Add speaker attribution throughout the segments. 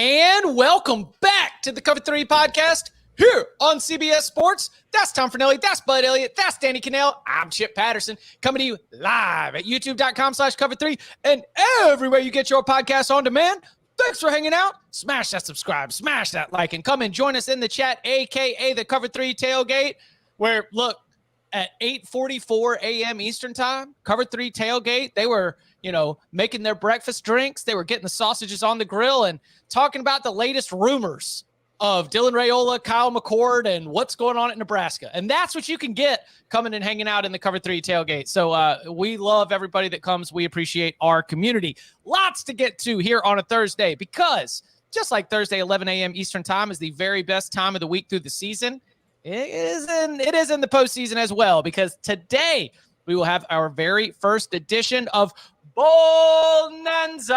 Speaker 1: And welcome back to the Cover 3 podcast here on CBS Sports. That's Tom Fornelli. That's Bud Elliott. That's Danny Cannell. I'm Chip Patterson coming to you live at youtube.com/cover3 and everywhere you get your podcasts on demand. Thanks for hanging out. Smash that subscribe, smash that like, and come and join us in the chat, a.k.a. the Cover 3 Tailgate, where, look, at 8:44 a.m. Eastern time, Cover 3 Tailgate, they were, making their breakfast drinks. They were getting the sausages on the grill and talking about the latest rumors of Dylan Raiola, Kyle McCord, and what's going on at Nebraska. And that's what you can get coming and hanging out in the Cover 3 Tailgate. So we love everybody that comes. We appreciate our community. Lots to get to here on a Thursday because just like Thursday, 11 a.m. Eastern time is the very best time of the week through the season. It is in the postseason as well, because today we will have our very first edition of BOWLNANZA.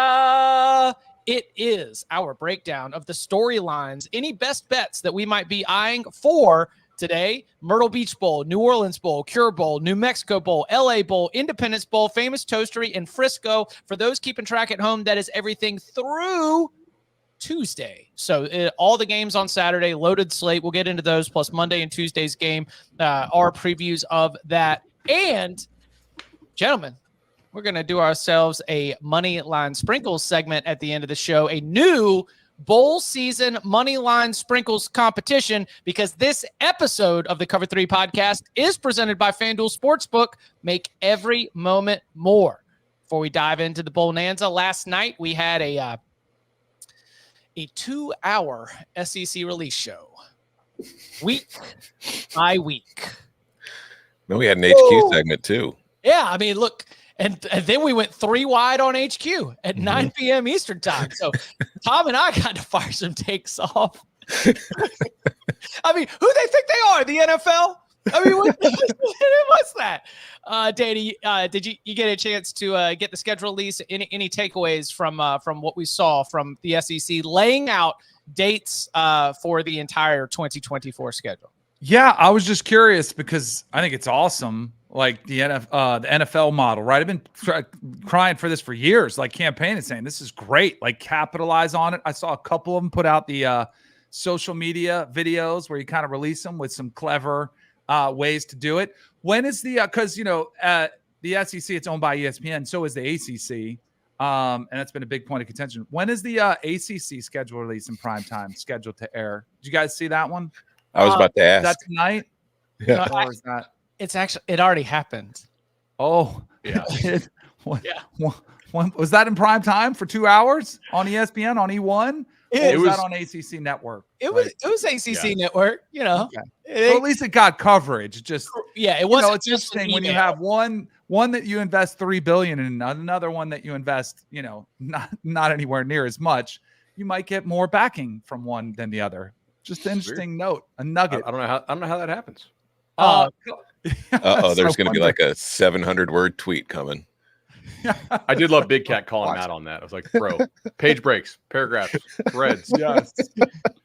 Speaker 1: It is our breakdown of the storylines, any best bets that we might be eyeing for today. Myrtle Beach Bowl, New Orleans Bowl, Cure Bowl, New Mexico Bowl, LA Bowl, Independence Bowl, Famous Toastery, and Frisco. For those keeping track at home, that is everything through Tuesday. So all the games on Saturday, loaded slate. We'll get into those, plus Monday and Tuesday's game are previews of that. And gentlemen, we're going to do ourselves a MoneyLine Sprinkles segment at the end of the show, a new bowl season MoneyLine Sprinkles competition, because this episode of the Cover 3 podcast is presented by FanDuel Sportsbook. Make every moment more. Before we dive into the BOWLNANZA, last night we had a 2-hour SEC release show, week by week.
Speaker 2: Then we had an HQ segment too.
Speaker 1: Yeah, I mean, look, and then we went 3 wide on HQ at 9 p.m. Eastern time. So Tom and I got to fire some takes off. I mean, who they think they are? The NFL? I mean, what's that? Danny, did you get a chance to get the schedule release? Any takeaways from what we saw from the SEC laying out dates for the entire 2024 schedule?
Speaker 3: Yeah, I was just curious because I think it's awesome. Like the NFL model, right? I've been crying for this for years, like campaigning, saying this is great. Like capitalize on it. I saw a couple of them put out the social media videos where you kind of release them with some clever ways to do it. When is the because the SEC, it's owned by ESPN, so is the ACC, and that's been a big point of contention. When is the ACC schedule release in prime time scheduled to air? Did you guys see that one?
Speaker 2: I was about to ask.
Speaker 3: Is that tonight?
Speaker 2: Yeah.
Speaker 3: Or is that?
Speaker 1: It's actually, it already happened.
Speaker 3: Oh
Speaker 1: yeah.
Speaker 3: Was that in prime time for 2 hours on ESPN on E1? It was that on ACC Network.
Speaker 1: It was ACC Network.
Speaker 3: Okay. So at least it got coverage. Just
Speaker 1: it was.
Speaker 3: It's interesting when you have one that you invest $3 billion in, another one that you invest, not anywhere near as much. You might get more backing from one than the other. Just an interesting note, a nugget.
Speaker 4: I don't know how that happens.
Speaker 2: There's going to be like a 700-word tweet coming.
Speaker 4: I did love Big Cat calling Matt on that. I was like, bro, page breaks, paragraphs, threads,
Speaker 3: yes,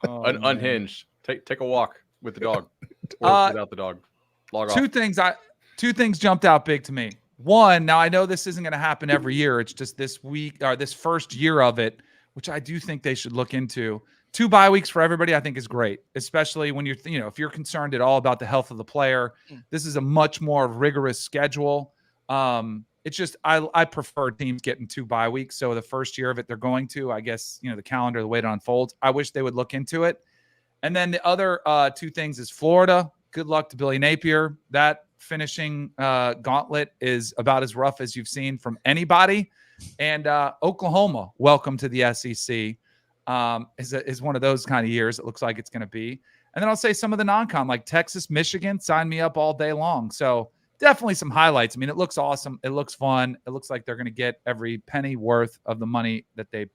Speaker 4: unhinged. Take a walk with the dog or without the dog. Log off.
Speaker 3: Two things jumped out big to me. One, now I know this isn't going to happen every year. It's just this week or this first year of it, which I do think they should look into. 2 bye weeks for everybody, I think, is great, especially when you're, if you're concerned at all about the health of the player. This is a much more rigorous schedule. It's just I prefer teams getting 2 bye weeks. So the first year of it, they're going to, I guess, the calendar, the way it unfolds. I wish they would look into it. And then the other 2 things is Florida. Good luck to Billy Napier. That finishing gauntlet is about as rough as you've seen from anybody. And Oklahoma, welcome to the SEC. Is one of those kind of years it looks like it's going to be. And then I'll say some of the non-con, like Texas, Michigan, sign me up all day long. So definitely some highlights. I mean, it looks awesome. It looks fun. It looks like they're going to get every penny worth of the money that they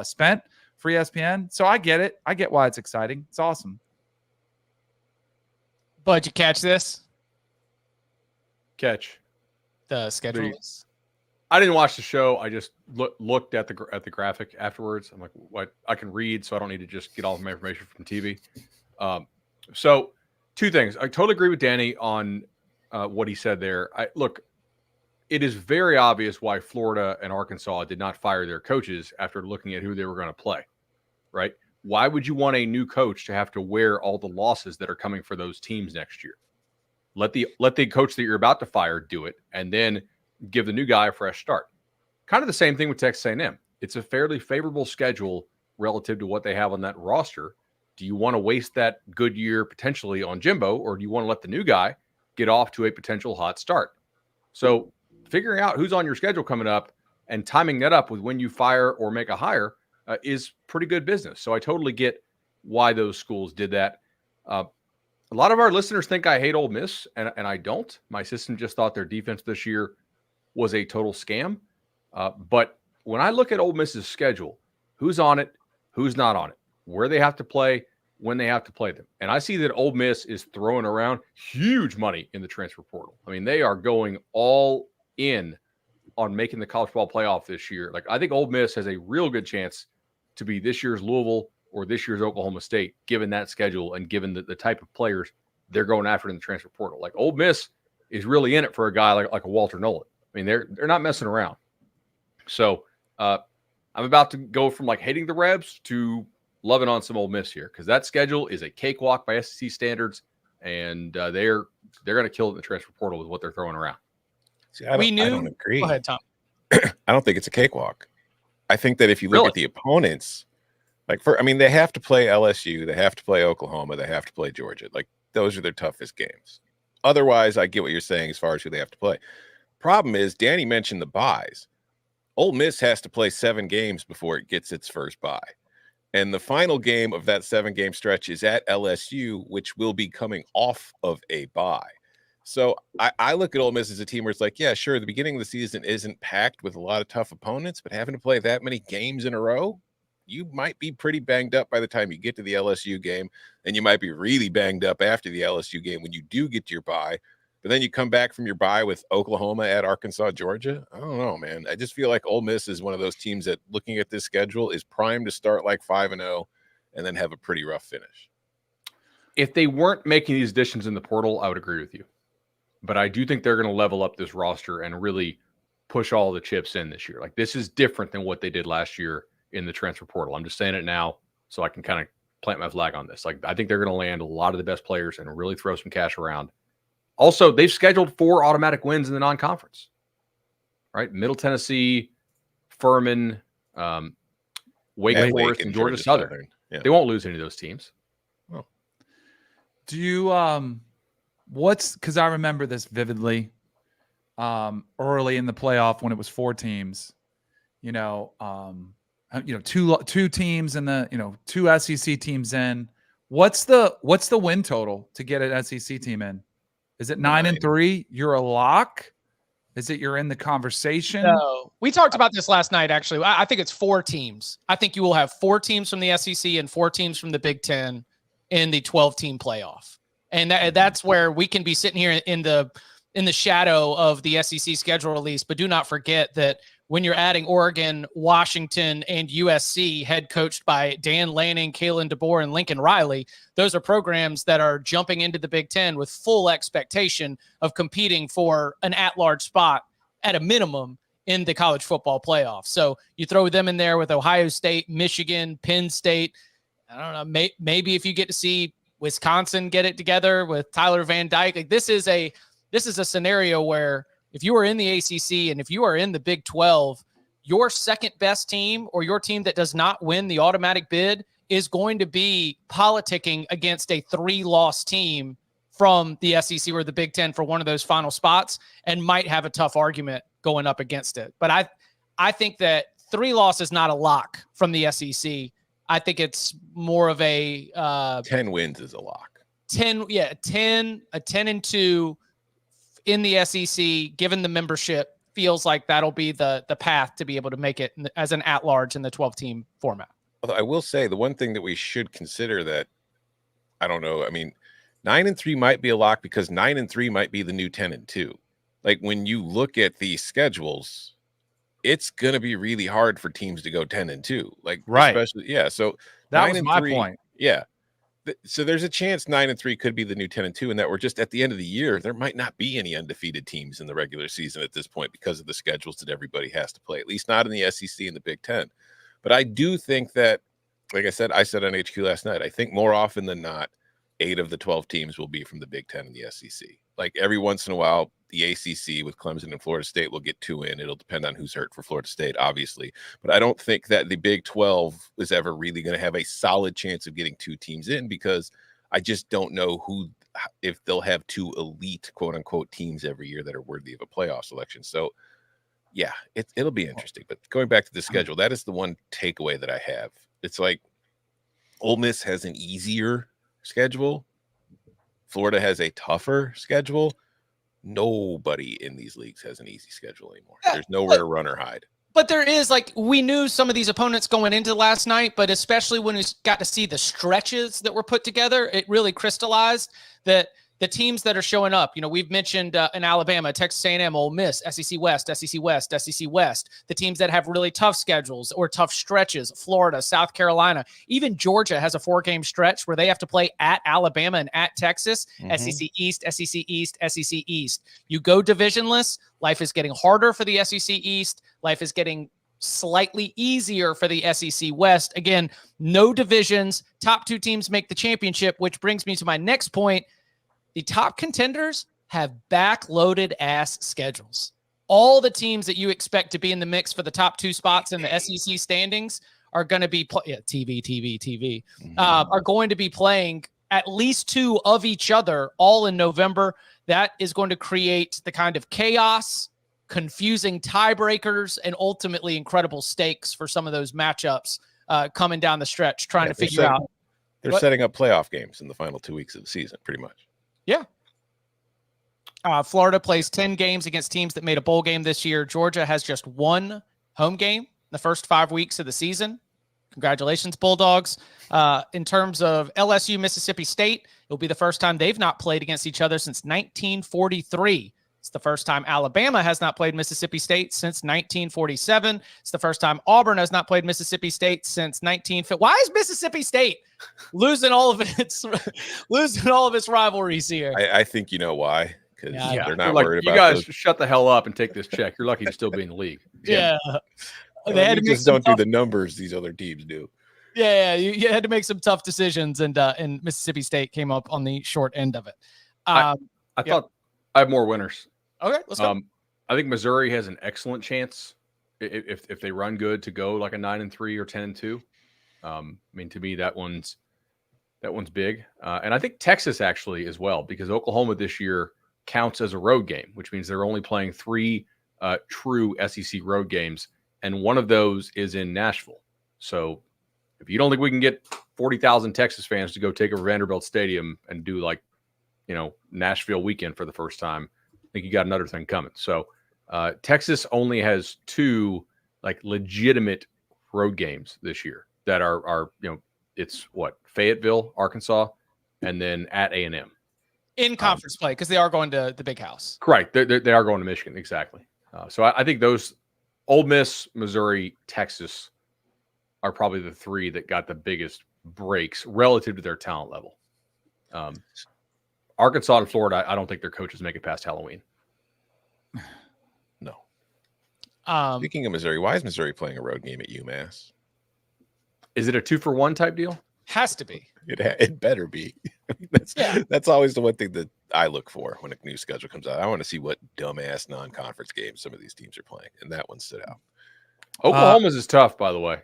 Speaker 3: spent for ESPN. So I get it. I get why it's exciting. It's awesome.
Speaker 1: Bud, you catch this?
Speaker 4: Catch
Speaker 1: The schedule.
Speaker 4: I didn't watch the show. I just looked at the graphic afterwards. I'm like, what? I can read, so I don't need to just get all of my information from TV. So 2 things. I totally agree with Danny on what he said there. Look, it is very obvious why Florida and Arkansas did not fire their coaches after looking at who they were going to play. right? Why would you want a new coach to have to wear all the losses that are coming for those teams next year? Let the coach that you're about to fire do it, and then give the new guy a fresh start. Kind of the same thing with Texas A&M. It's a fairly favorable schedule relative to what they have on that roster. Do you want to waste that good year potentially on Jimbo, or do you want to let the new guy get off to a potential hot start? So figuring out who's on your schedule coming up and timing that up with when you fire or make a hire is pretty good business. So I totally get why those schools did that. A lot of our listeners think I hate Ole Miss, and I don't. My assistant just thought their defense this year was a total scam. But when I look at Ole Miss's schedule, who's on it, who's not on it, where they have to play, when they have to play them. And I see that Ole Miss is throwing around huge money in the transfer portal. I mean, they are going all in on making the college football playoff this year. Like, I think Ole Miss has a real good chance to be this year's Louisville or this year's Oklahoma State, given that schedule and given the type of players they're going after in the transfer portal. Like, Ole Miss is really in it for a guy like a Walter Nolan. I mean, they're not messing around. So I'm about to go from like hating the Rebs to loving on some Ole Miss here, because that schedule is a cakewalk by SEC standards, and they're going to kill it in the transfer portal with what they're throwing around.
Speaker 2: See, I don't agree.
Speaker 1: Go ahead, Tom.
Speaker 2: I don't think it's a cakewalk. I think that if you look at the opponents, they have to play LSU, they have to play Oklahoma, they have to play Georgia. Like, those are their toughest games. Otherwise, I get what you're saying as far as who they have to play. Problem is, Danny mentioned the buys. Ole Miss has to play 7 games before it gets its first bye. And the final game of that 7-game stretch is at LSU, which will be coming off of a bye. So I look at Ole Miss as a team where it's like, yeah, sure, the beginning of the season isn't packed with a lot of tough opponents, but having to play that many games in a row, you might be pretty banged up by the time you get to the LSU game, and you might be really banged up after the LSU game when you do get to your bye. But then you come back from your bye with Oklahoma at Arkansas, Georgia. I don't know, man. I just feel like Ole Miss is one of those teams that, looking at this schedule, is primed to start like 5-0 and then have a pretty rough finish.
Speaker 4: If they weren't making these additions in the portal, I would agree with you. But I do think they're going to level up this roster and really push all the chips in this year. Like, this is different than what they did last year in the transfer portal. I'm just saying it now so I can kind of plant my flag on this. Like, I think they're going to land a lot of the best players and really throw some cash around. Also, they've scheduled 4 automatic wins in the non-conference, right? Middle Tennessee, Furman, Wake Forest, and Georgia Southern. Yeah. They won't lose any of those teams.
Speaker 3: Oh. Do you because I remember this vividly early in the playoff when it was 4 teams, two teams and the 2 SEC teams in. What's the win total to get an SEC team in? Is it 9-3? You're a lock? Is it you're in the conversation?
Speaker 1: No, we talked about this last night. Actually, I think it's 4 teams. I think you will have 4 teams from the SEC and 4 teams from the Big Ten in the 12-team playoff. And that's where we can be sitting here in the shadow of the SEC schedule release. But do not forget that when you're adding Oregon, Washington, and USC, head coached by Dan Lanning, Kalen DeBoer, and Lincoln Riley, those are programs that are jumping into the Big Ten with full expectation of competing for an at-large spot at a minimum in the college football playoff. So you throw them in there with Ohio State, Michigan, Penn State. I don't know, maybe if you get to see Wisconsin get it together with Tyler Van Dyke. Like, this is a scenario where if you are in the ACC and if you are in the Big 12, your second best team or your team that does not win the automatic bid is going to be politicking against a 3-loss team from the SEC or the Big 10 for one of those final spots and might have a tough argument going up against it. But I think that 3 loss is not a lock from the SEC. I think it's more of a
Speaker 2: 10 wins is a lock.
Speaker 1: 10-2 in the SEC, given the membership, feels like that'll be the path to be able to make it as an at-large in the 12-team format.
Speaker 2: Although I will say the one thing that we should consider that, I don't know, 9-3 might be a lock because 9-3 might be the new 10-2. Like, when you look at the schedules, it's going to be really hard for teams to go 10-2. Like,
Speaker 3: right.
Speaker 2: Especially, yeah. So
Speaker 3: that was my point.
Speaker 2: Yeah. So there's a chance 9-3 could be the new 10-2, and that we're just at the end of the year, there might not be any undefeated teams in the regular season at this point because of the schedules that everybody has to play, at least not in the SEC and the Big Ten. But I do think that like I said on HQ last night, I think more often than not, 8 of the 12 teams will be from the Big Ten and the SEC. Like every once in a while, the ACC with Clemson and Florida State will get 2 in. It'll depend on who's hurt for Florida State, obviously. But I don't think that the Big 12 is ever really going to have a solid chance of getting 2 teams in, because I just don't know if they'll have 2 elite, quote unquote, teams every year that are worthy of a playoff selection. So, yeah, it'll be interesting. But going back to the schedule, that is the one takeaway that I have. It's like Ole Miss has an easier schedule. Florida has a tougher schedule. Nobody in these leagues has an easy schedule anymore. There's nowhere to run or hide.
Speaker 1: But there is, like, we knew some of these opponents going into last night, but especially when we got to see the stretches that were put together, it really crystallized that the teams that are showing up, you know, we've mentioned in Alabama, Texas A&M, Ole Miss, SEC West, SEC West, SEC West, the teams that have really tough schedules or tough stretches, Florida, South Carolina, even Georgia has a 4-game stretch where they have to play at Alabama and at Texas, SEC East, SEC East, SEC East. You go divisionless, life is getting harder for the SEC East, life is getting slightly easier for the SEC West. Again, no divisions, top 2 teams make the championship, which brings me to my next point. The top contenders have backloaded ass schedules. All the teams that you expect to be in the mix for the top 2 spots in the SEC standings are going to be are going to be playing at least 2 of each other all in November. That is going to create the kind of chaos, confusing tiebreakers, and ultimately incredible stakes for some of those matchups coming down the stretch, trying to figure out.
Speaker 2: They're setting up playoff games in the final 2 weeks of the season, pretty much.
Speaker 1: Yeah. Florida plays 10 games against teams that made a bowl game this year. Georgia has just 1 home game in the first 5 weeks of the season. Congratulations, Bulldogs. In terms of LSU, Mississippi State, it'll be the first time they've not played against each other since 1943. It's the first time Alabama has not played Mississippi State since 1947. It's the first time Auburn has not played Mississippi State since 1950. Why is Mississippi State losing all of its rivalries here?
Speaker 2: I think you know why. Because they're not worried about
Speaker 4: you guys. Shut the hell up and take this check. You're lucky to still be in the league.
Speaker 1: Yeah.
Speaker 2: They had to just don't do the numbers these other teams do.
Speaker 1: Yeah, you had to make some tough decisions, and Mississippi State came up on the short end of it.
Speaker 4: I thought I have more winners.
Speaker 1: Okay, let's go.
Speaker 4: I think Missouri has an excellent chance if they run good to go like a 9-3 or 10-2. I mean, to me, that one's big, and I think Texas actually as well, because Oklahoma this year counts as a road game, which means they're only playing 3 true SEC road games, and one of those is in Nashville. So if you don't think we can get 40,000 Texas fans to go take over Vanderbilt Stadium and do like, Nashville weekend for the first time, I think you got another thing coming. So Texas only has 2 like legitimate road games this year that are it's Fayetteville, Arkansas, and then at A&M
Speaker 1: in conference play, because they are going to the Big House.
Speaker 4: Correct. They are going to Michigan. Exactly. So I think those Ole Miss, Missouri, Texas are probably the 3 that got the biggest breaks relative to their talent level. Arkansas and Florida, I don't think their coaches make it past Halloween.
Speaker 2: No. Speaking of Missouri, why is Missouri playing a road game at UMass?
Speaker 4: Is it a 2-for-1 type deal?
Speaker 1: Has to be.
Speaker 2: It better be. That's always the one thing that I look for when a new schedule comes out. I want to see what dumbass non-conference games some of these teams are playing, and that one stood out.
Speaker 4: Oklahoma's is tough, by the way.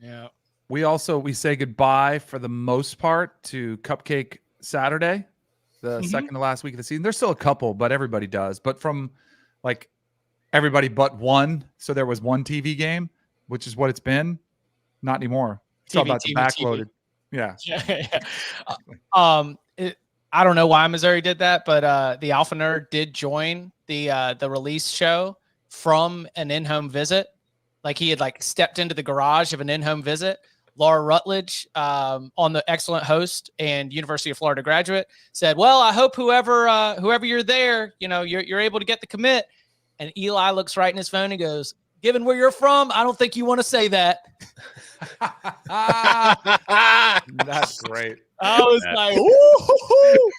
Speaker 1: Yeah.
Speaker 3: We say goodbye for the most part to Cupcake Saturday, the second to last week of the season. There's still a couple, but everybody does. But from like everybody but one, so there was 1 TV game, which is what it's been. Not anymore. It's all about the backloaded. Yeah.
Speaker 1: I don't know why Missouri did that, but the Alpha Nerd did join the release show from an in-home visit. Like he had stepped into the garage of an in-home visit. Laura Rutledge, on the Excellent Host and University of Florida graduate, said, "Well, I hope whoever you're there, you're able to get the commit." And Eli looks right in his phone and goes, "Given where you're from, I don't think you want to say that."
Speaker 3: That's great.
Speaker 1: I was like, "Ooh,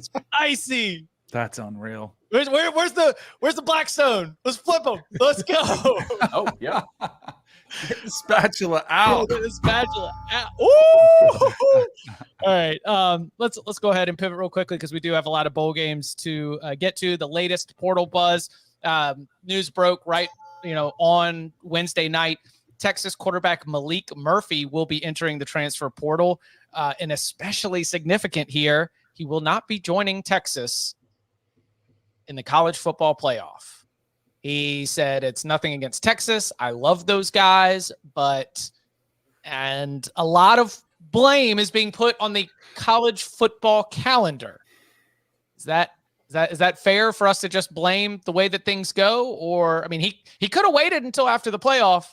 Speaker 1: spicy."
Speaker 3: That's unreal.
Speaker 1: Where's the Blackstone? Let's flip them. Let's go.
Speaker 4: Oh yeah.
Speaker 3: Get the spatula out.
Speaker 1: Get the spatula out. Ooh! All right. Let's go ahead and pivot real quickly because we do have a lot of bowl games to get to. The latest portal buzz. News broke right, on Wednesday night. Texas quarterback Malik Murphy will be entering the transfer portal, and especially significant here, he will not be joining Texas in the college football playoff. He said it's nothing against Texas. I love those guys, and a lot of blame is being put on the college football calendar. Is that fair for us to just blame the way that things go? Or, I mean, he could have waited until after the playoff.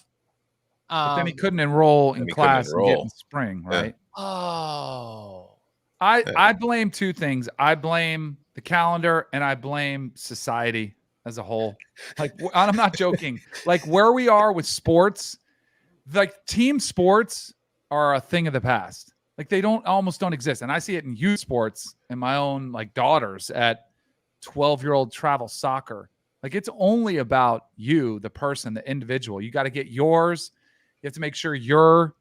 Speaker 3: But then he couldn't enroll in class and get in spring, right?
Speaker 1: Yeah. Oh.
Speaker 3: I blame two things. I blame the calendar and I blame society as a whole. Like, I'm not joking. Like, where we are with sports, like team sports are a thing of the past. Like, they almost don't exist. And I see it in youth sports and my own like daughters at 12-year-old travel soccer. Like, it's only about you, the person, the individual. You got to get yours. You have to make sure your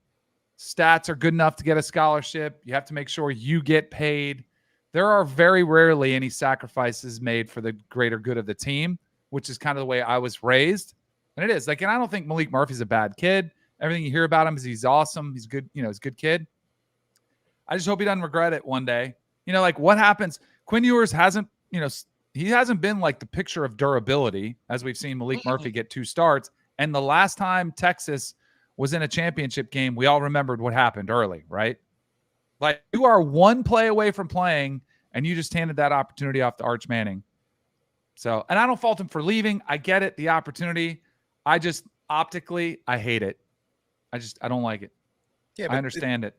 Speaker 3: stats are good enough to get a scholarship. You have to make sure you get paid. There are very rarely any sacrifices made for the greater good of the team, which is kind of the way I was raised. And it is. Like, and I don't think Malik Murphy's a bad kid. Everything you hear about him is he's awesome. He's good. He's a good kid. I just hope he doesn't regret it one day. Like, what happens? Quinn Ewers hasn't, he hasn't been like the picture of durability as we've seen Malik Murphy get 2 starts. And the last time Texas was in a championship game, we all remembered what happened early, right? Like, you are one play away from playing, and you just handed that opportunity off to Arch Manning. So, and I don't fault him for leaving. I get it, the opportunity. I just, optically, I hate it. I don't like it. Yeah, I understand it.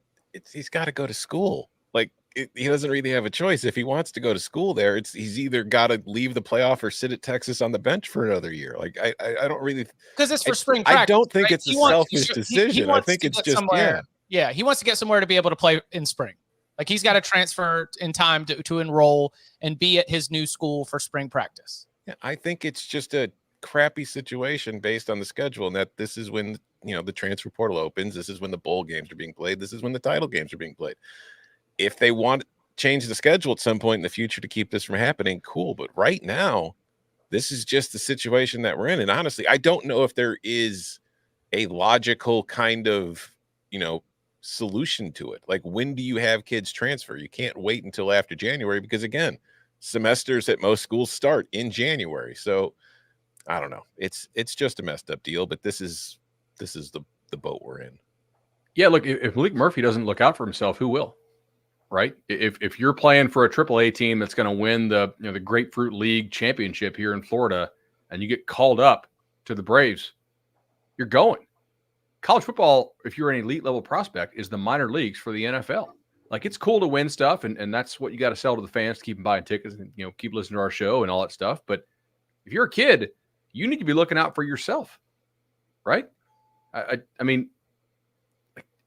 Speaker 2: He's got to go to school. Like, he doesn't really have a choice. If he wants to go to school there, he's either got to leave the playoff or sit at Texas on the bench for another year. Like, I don't really,
Speaker 1: because it's for spring practice.
Speaker 2: I don't think
Speaker 1: right?
Speaker 2: it's a selfish decision. I think it's just
Speaker 1: somewhere. Yeah, he wants to get somewhere to be able to play in spring. Like, he's got to transfer in time to enroll and be at his new school for spring practice.
Speaker 2: Yeah, I think it's just a crappy situation based on the schedule, and that this is when the transfer portal opens. This is when the bowl games are being played. This is when the title games are being played. If they want to change the schedule at some point in the future to keep this from happening, cool. But right now, this is just the situation that we're in. And honestly, I don't know if there is a logical kind of, solution to it. Like, when do you have kids transfer? You can't wait until after January because, again, semesters at most schools start in January. So I don't know. It's just a messed up deal, but this is the boat we're in.
Speaker 4: Yeah, look, if Malik Murphy doesn't look out for himself, who will? Right? If you're playing for a AAA team that's going to win the the Grapefruit League championship here in Florida, and you get called up to the Braves, you're going. College football, if you're an elite level prospect, is the minor leagues for the NFL. Like, it's cool to win stuff, and that's what you got to sell to the fans to keep them buying tickets and keep listening to our show and all that stuff. But if you're a kid, you need to be looking out for yourself, right? I mean,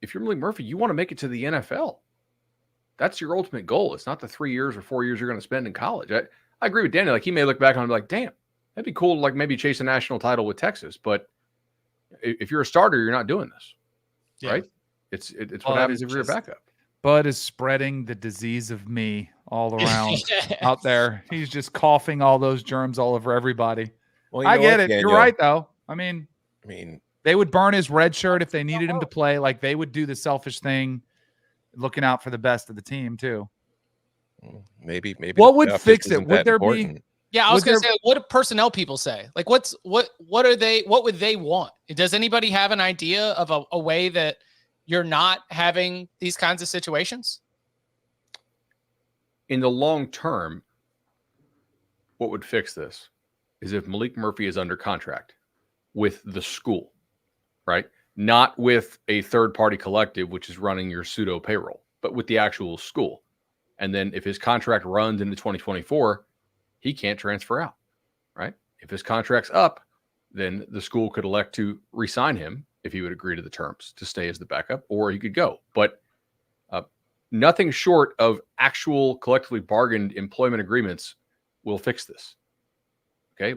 Speaker 4: if you're Malik Murphy, you want to make it to the NFL. That's your ultimate goal. It's not the 3 years or 4 years you're going to spend in college. I agree with Danny. Like, he may look back on it and be like, damn, that'd be cool to like maybe chase a national title with Texas. But if you're a starter, you're not doing this, right? It's what happens if you're a backup.
Speaker 3: Bud is spreading the disease of me all around out there. He's just coughing all those germs all over everybody. Well, I get it. Daniel, you're right, though. I mean, they would burn his red shirt if they needed him to play. Like, they would do the selfish thing, looking out for the best of the team too.
Speaker 2: Maybe.
Speaker 3: What would fix it? Would there be?
Speaker 1: Yeah, I was going to say, what do personnel people say? Like, what would they want? Does anybody have an idea of a way that you're not having these kinds of situations?
Speaker 4: In the long term, what would fix this is if Malik Murphy is under contract with the school, right? Not with a third-party collective, which is running your pseudo payroll, but with the actual school. And then if his contract runs into 2024, he can't transfer out, right? If his contract's up, then the school could elect to re-sign him if he would agree to the terms to stay as the backup, or he could go. But nothing short of actual collectively bargained employment agreements will fix this. Okay,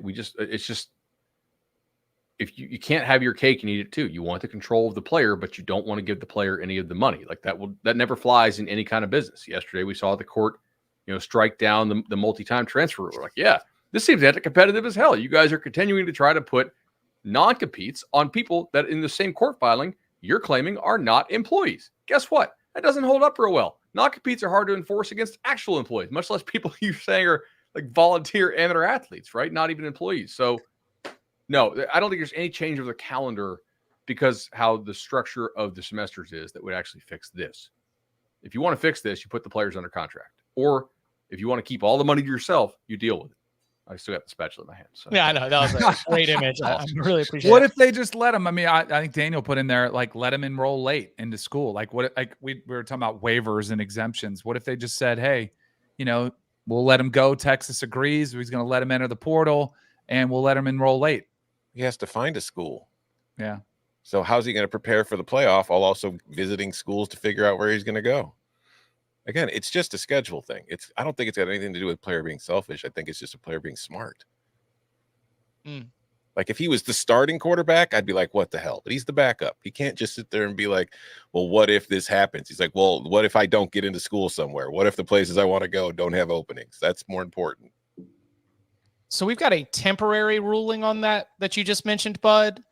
Speaker 4: if you can't have your cake and eat it too. You want the control of the player, but you don't want to give the player any of the money. Like that never flies in any kind of business. Yesterday we saw the court, strike down the multi-time transfer rule. We're like, yeah, this seems anti-competitive as hell. You guys are continuing to try to put non-competes on people that in the same court filing you're claiming are not employees. Guess what? That doesn't hold up real well. Non-competes are hard to enforce against actual employees, much less people you're saying are like volunteer amateur athletes, right? Not even employees. So no, I don't think there's any change of the calendar because how the structure of the semesters is that would actually fix this. If you want to fix this, you put the players under contract. Or if you want to keep all the money to yourself, you deal with it. I still got the spatula in my hand. So.
Speaker 1: Yeah, I know. That was a great image. I really appreciate it.
Speaker 3: What if they just let them? I mean, I think Daniel put in there, like, let them enroll late into school. Like, we were talking about waivers and exemptions. What if they just said, hey, we'll let him go. Texas agrees. He's going to let him enter the portal, and we'll let him enroll late.
Speaker 2: He has to find a school.
Speaker 3: Yeah.
Speaker 2: So how's he going to prepare for the playoff while also visiting schools to figure out where he's going to go? Again, it's just a schedule thing. I don't think it's got anything to do with player being selfish. I think it's just a player being smart. Like if he was the starting quarterback, I'd be like, what the hell? But he's the backup. He can't just sit there and be like, well, what if this happens? He's like, well, what if I don't get into school somewhere? What if the places I want to go don't have openings? That's more important.
Speaker 1: So we've got a temporary ruling on that you just mentioned, Bud.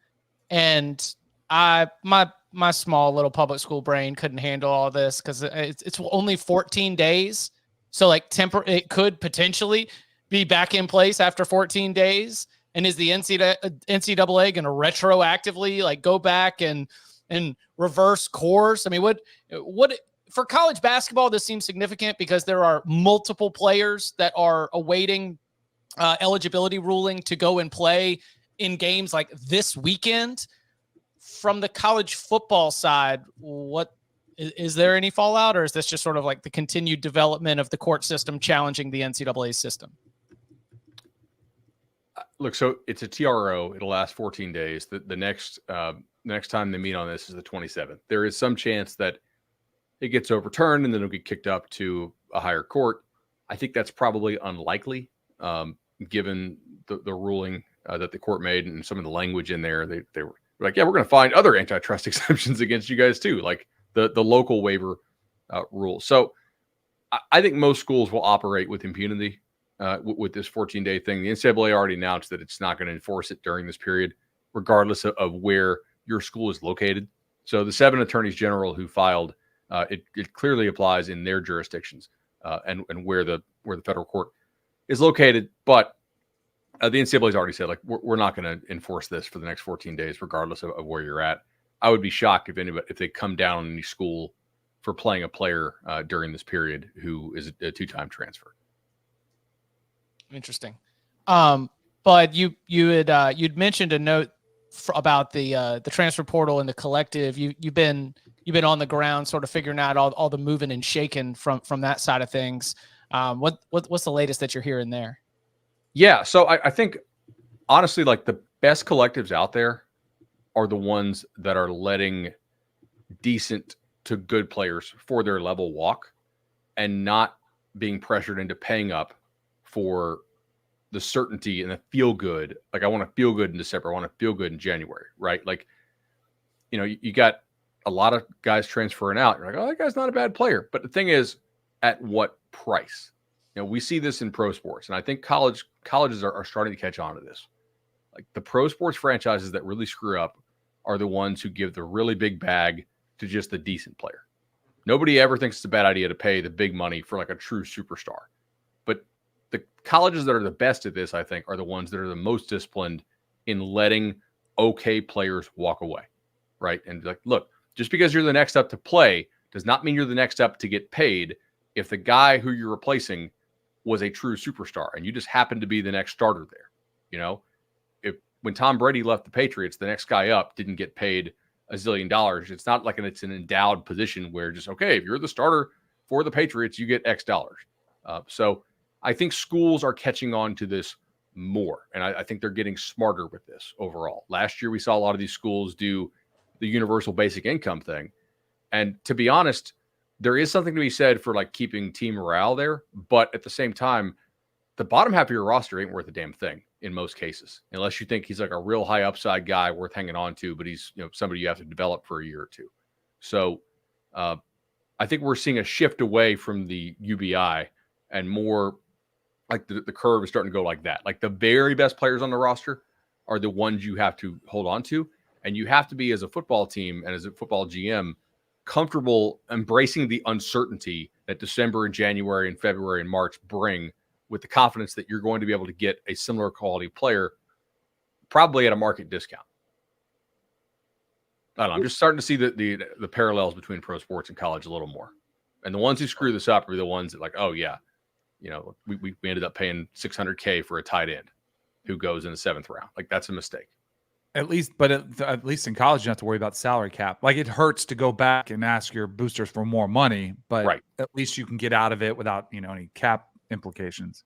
Speaker 1: And my small little public school brain couldn't handle all this because it's only 14 days. So like it could potentially be back in place after 14 days. And is the NCAA going to retroactively like go back and reverse course? I mean, what for college basketball, this seems significant because there are multiple players that are awaiting eligibility ruling to go and play in games like this weekend. From the college football side, what is there any fallout, or is this just sort of like the continued development of the court system challenging the NCAA system?
Speaker 4: Look, so it's a TRO. It'll last 14 days. The next time they meet on this is the 27th. There is some chance that it gets overturned and then it'll get kicked up to a higher court. I think that's probably unlikely, given the ruling that the court made and some of the language in there. They were like, yeah, we're going to find other antitrust exemptions against you guys too, like the local waiver rule. So I think most schools will operate with impunity with this 14-day thing. The NCAA already announced that it's not going to enforce it during this period, regardless of where your school is located. So the 7 attorneys general who filed, it clearly applies in their jurisdictions and where the federal court is located. But the NCAA has already said, like, we're not going to enforce this for the next 14 days, regardless of where you're at. I would be shocked if they come down on any school for playing a player during this period who is a 2-time transfer.
Speaker 1: Interesting. But you'd mentioned a note about the transfer portal and the collective. You've been on the ground, sort of figuring out all the moving and shaking from that side of things. What's the latest that you're hearing there?
Speaker 4: Yeah, so I think, honestly, like the best collectives out there are the ones that are letting decent to good players for their level walk and not being pressured into paying up for the certainty and the feel good. Like, I want to feel good in December. I want to feel good in January, right? Like, you got a lot of guys transferring out. You're like, oh, that guy's not a bad player. But the thing is, at what price? We see this in pro sports, and I think colleges are starting to catch on to this. Like the pro sports franchises that really screw up are the ones who give the really big bag to just the decent player. Nobody ever thinks it's a bad idea to pay the big money for like a true superstar. But the colleges that are the best at this, I think, are the ones that are the most disciplined in letting okay players walk away, right? And like, look, just because you're the next up to play does not mean you're the next up to get paid if the guy who you're replacing was a true superstar and you just happened to be the next starter there. When Tom Brady left the Patriots, the next guy up didn't get paid $1 zillion. It's not like it's an endowed position where just, okay, if you're the starter for the Patriots, you get X dollars. So I think schools are catching on to this more. And I think they're getting smarter with this overall. Last year, we saw a lot of these schools do the universal basic income thing. And to be honest, there is something to be said for like keeping team morale there. But at the same time, the bottom half of your roster ain't worth a damn thing in most cases, unless you think he's like a real high upside guy worth hanging on to, but he's, somebody you have to develop for a year or two. So I think we're seeing a shift away from the UBI and more like the curve is starting to go like that. Like the very best players on the roster are the ones you have to hold on to. And you have to be, as a football team and as a football GM, comfortable embracing the uncertainty that December and January and February and March bring, with the confidence that you're going to be able to get a similar quality player, probably at a market discount. I don't know. I'm just starting to see the parallels between pro sports and college a little more. And the ones who screw this up are the ones that like, oh yeah, we ended up paying $600K for a tight end who goes in the 7th round. Like, that's a mistake.
Speaker 3: At least in college, you don't have to worry about salary cap. Like, it hurts to go back and ask your boosters for more money, but at least you can get out of it without, any cap implications.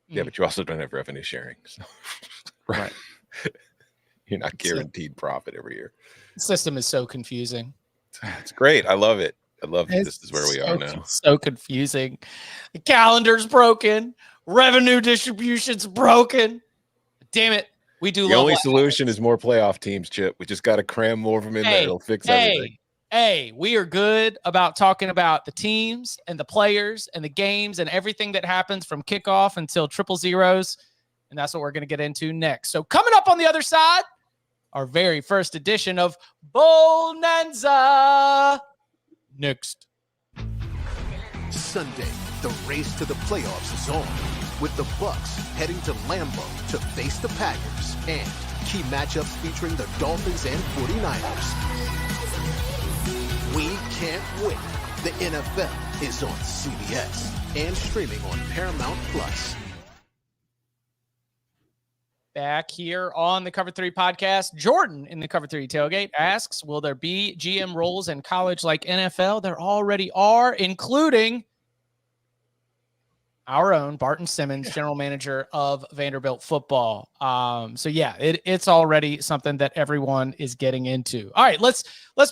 Speaker 2: Yeah, but you also don't have revenue sharing. So.
Speaker 3: Right.
Speaker 2: You're not guaranteed profit every year.
Speaker 1: The system is so confusing.
Speaker 2: It's great. I love it. I love that this is where we are now.
Speaker 1: So confusing. The calendar's broken. Revenue distribution's broken. Damn it. We do.
Speaker 2: The only solution is more playoff teams, Chip. We just got to cram more of them in there. It'll fix everything.
Speaker 1: Hey, we are good about talking about the teams and the players and the games and everything that happens from kickoff until triple zeros. And that's what we're going to get into next. So coming up on the other side, our very first edition of BOWLNANZA. Next.
Speaker 5: Sunday, the race to the playoffs is on, with the Bucks heading to Lambeau to face the Packers, and key matchups featuring the Dolphins and 49ers. We can't wait. The NFL is on CBS and streaming on Paramount Plus.
Speaker 1: Back here on the Cover 3 podcast, Jordan in the Cover 3 tailgate asks, will there be GM roles in college like NFL? There already are, including our own Barton Simmons, general manager of Vanderbilt football. So yeah, it's already something that everyone is getting into. All right, let's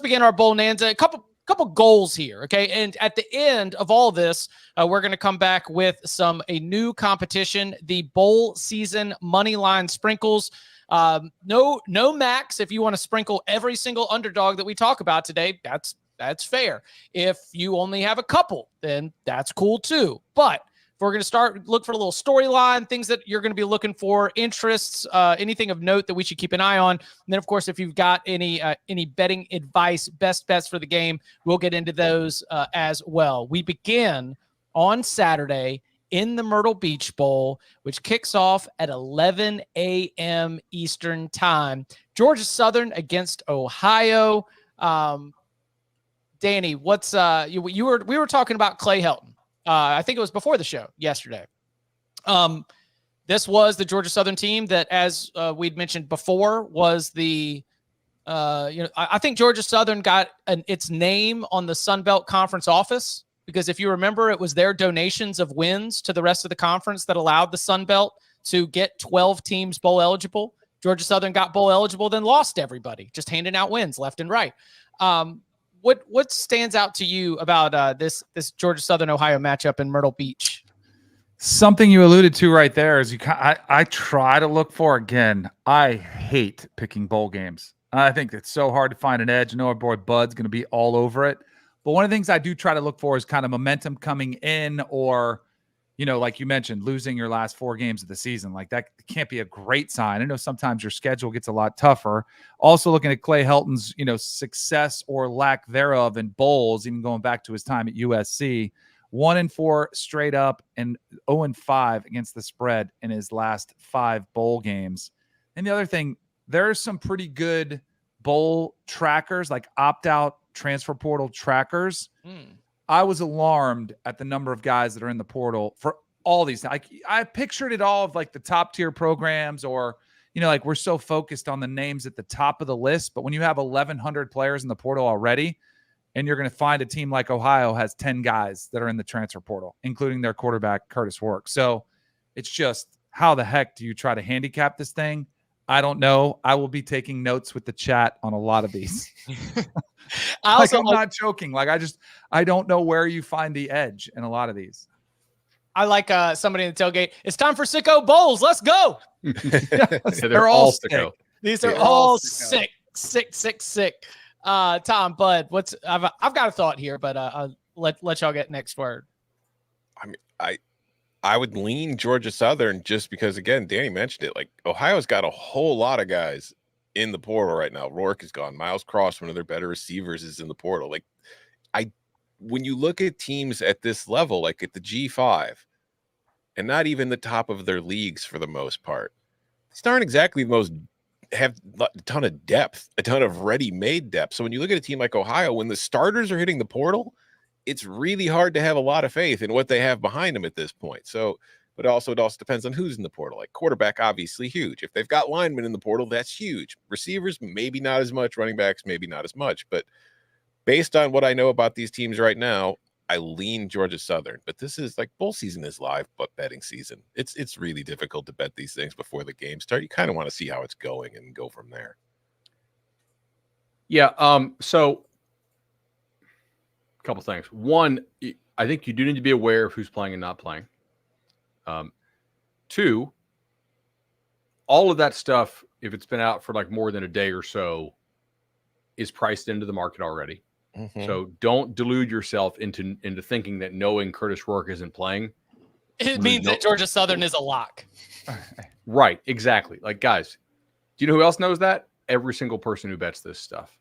Speaker 1: begin our BOWLNANZA. A couple goals here, okay? And at the end of all this, we're going to come back with a new competition, the bowl season MoneyLine Sprinkles. No max. If you want to sprinkle every single underdog that we talk about today, that's fair. If you only have a couple, then that's cool too. But if we're going to look for a little storyline, things that you're going to be looking for, interests, anything of note that we should keep an eye on. And then, of course, if you've got any betting advice, best bets for the game, we'll get into those as well. We begin on Saturday in the Myrtle Beach Bowl, which kicks off at 11 a.m. Eastern time. Georgia Southern against Ohio. Danny, what's we were talking about Clay Helton. I think it was before the show yesterday. This was the Georgia Southern team that, as we'd mentioned before, was the I think Georgia Southern got its name on the Sun Belt Conference office because if you remember, it was their donations of wins to the rest of the conference that allowed the Sun Belt to get 12 teams bowl eligible. Georgia Southern got bowl eligible, then lost everybody, just handing out wins left and right. What stands out to you about this Georgia Southern Ohio matchup in Myrtle Beach?
Speaker 3: Something you alluded to right there is I try to look for, again, I hate picking bowl games. I think it's so hard to find an edge. I know our boy Bud's going to be all over it. But one of the things I do try to look for is kind of momentum coming in, or, like you mentioned, losing your last 4 games of the season. Like, that can't be a great sign. I know sometimes your schedule gets a lot tougher. Also looking at Clay Helton's, success or lack thereof in bowls, even going back to his time at USC, 1-4 straight up and 0-5 against the spread in his last 5 bowl games. And the other thing, there's some pretty good bowl trackers, like opt-out transfer portal trackers. I was alarmed at the number of guys that are in the portal for all these. I pictured it all of like the top tier programs, or, like we're so focused on the names at the top of the list. But when you have 1,100 players in the portal already, and you're going to find a team like Ohio has 10 guys that are in the transfer portal, including their quarterback, Curtis Work. So it's just, how the heck do you try to handicap this thing? I don't know. I will be taking notes with the chat on a lot of these. I'm not joking. I don't know where you find the edge in a lot of these.
Speaker 1: I like somebody in the tailgate. It's time for sicko bowls. Let's go.
Speaker 4: They're all sicko.
Speaker 1: These are all sick. Tom, Bud, I've got a thought here, but I'll let y'all get next word.
Speaker 2: I mean, I would lean Georgia Southern just because, again, Danny mentioned it. Like, Ohio's got a whole lot of guys in the portal right now. Rourke is gone. Miles Cross, one of their better receivers, is in the portal. Like, when you look at teams at this level, like at the G5, and not even the top of their leagues for the most part, these aren't exactly the most have a ton of depth, a ton of ready-made depth. So when you look at a team like Ohio, when the starters are hitting the portal, it's really hard to have a lot of faith in what they have behind them at this point. So, but also it also depends on who's in the portal. Like quarterback, obviously huge. If they've got linemen in the portal, that's huge. Receivers, maybe not as much. Running backs, maybe not as much. But based on what I know about these teams right now, I lean Georgia Southern. But this is like bowl season is live, but betting season. It's really difficult to bet these things before the games start. You kind of want to see how it's going and go from there.
Speaker 4: Yeah. So a couple things. One, I think you do need to be aware of who's playing and not playing. Two, all of that stuff, if it's been out for like more than a day or so, is priced into the market already.
Speaker 2: Mm-hmm.
Speaker 4: So don't delude yourself into thinking that knowing Curtis Rourke isn't playing,
Speaker 1: it means that Georgia Southern is a lock.
Speaker 4: Right, exactly. Like, guys, do you know who else knows that? Every single person who bets this stuff,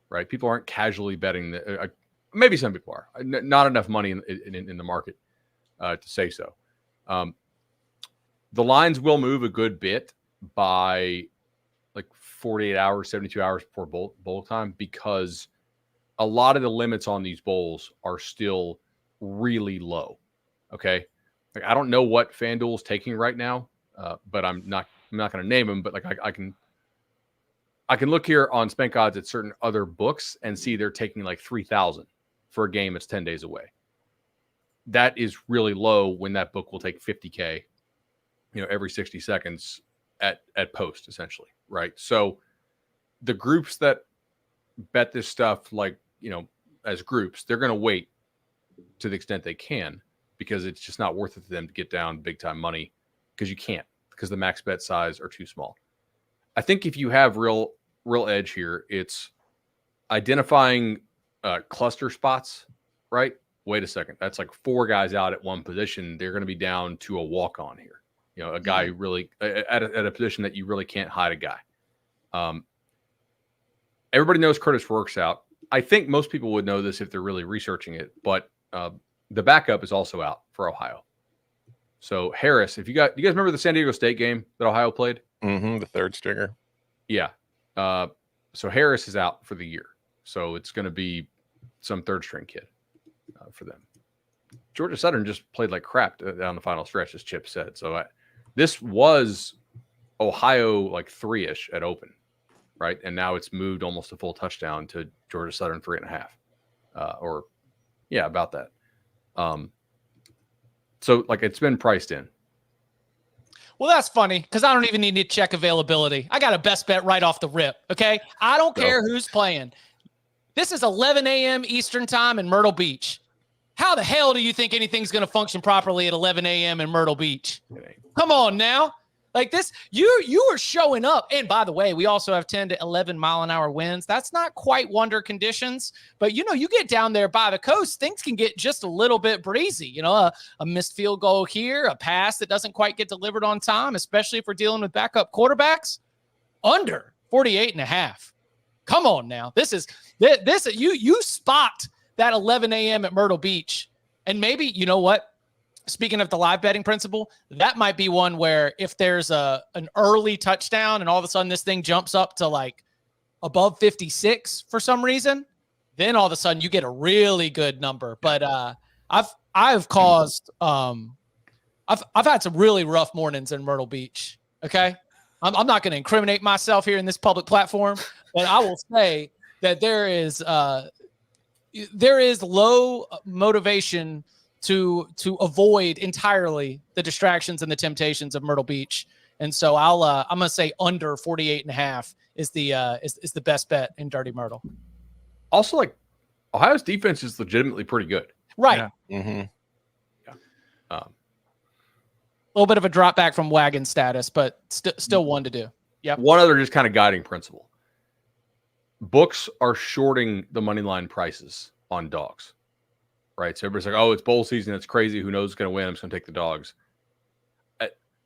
Speaker 4: right? People aren't casually betting. Maybe some people are. Not enough money in the market to say so. The lines will move a good bit by like 48 hours, 72 hours before bowl time, because a lot of the limits on these bowls are still really low. Okay. Like, I don't know what FanDuel's taking right now, but I'm not going to name them, but like I can look here on Spank Odds at certain other books and see they're taking like 3,000 for a game that's 10 days away. That is really low when that book will take 50K, every 60 seconds at post, essentially. Right. So the groups that bet this stuff, like, as groups, they're going to wait to the extent they can, because it's just not worth it to them to get down big time money, because you can't, because the max bet size are too small. I think if you have real edge here, it's identifying cluster spots, right? Wait a second. That's like 4 guys out at one position. They're going to be down to a walk-on here. A guy really at a position that you really can't hide a guy. Everybody knows Curtis Rourke's out. I think most people would know this if they're really researching it, but the backup is also out for Ohio. So Harris, do you guys remember the San Diego State game that Ohio played?
Speaker 2: Mm-hmm, the third stringer.
Speaker 4: Yeah. So Harris is out for the year. So it's going to be some third string kid for them. Georgia Southern just played like crap down the final stretch, as Chip said. So this was Ohio like 3-ish at open, right? And now it's moved almost a full touchdown to Georgia Southern 3.5, about that. So like it's been priced in.
Speaker 1: Well, that's funny, because I don't even need to check availability. I got a best bet right off the rip. Okay. I don't care who's playing. This is 11 a.m. Eastern time in Myrtle Beach. How the hell do you think anything's going to function properly at 11 a.m. in Myrtle Beach? Come on now. Like this, you are showing up. And by the way, we also have 10 to 11 mile an hour winds. That's not quite wonder conditions, but you get down there by the coast, things can get just a little bit breezy. A missed field goal here, a pass that doesn't quite get delivered on time, especially if we're dealing with backup quarterbacks. Under 48.5. Come on now. This you spot that 11 a.m. at Myrtle Beach. And maybe, you know what? Speaking of the live betting principle, that might be one where if there's an early touchdown and all of a sudden this thing jumps up to like above 56 for some reason, then all of a sudden you get a really good number. But I've caused I've had some really rough mornings in Myrtle Beach. Okay. I'm not going to incriminate myself here in this public platform, but I will say that there is low motivation to avoid entirely the distractions and the temptations of Myrtle Beach. And so I'm going to say under 48.5 is the best bet in Dirty Myrtle.
Speaker 4: Also, like, Ohio's defense is legitimately pretty good.
Speaker 1: Right.
Speaker 3: Yeah.
Speaker 2: Mm-hmm.
Speaker 4: Yeah.
Speaker 1: little bit of a drop back from wagon status, but still one to do. Yep.
Speaker 4: One other just kind of guiding principle. Books are shorting the money line prices on dogs, right? So everybody's like, oh, it's bowl season. It's crazy. Who knows who's going to win? I'm just going to take the dogs.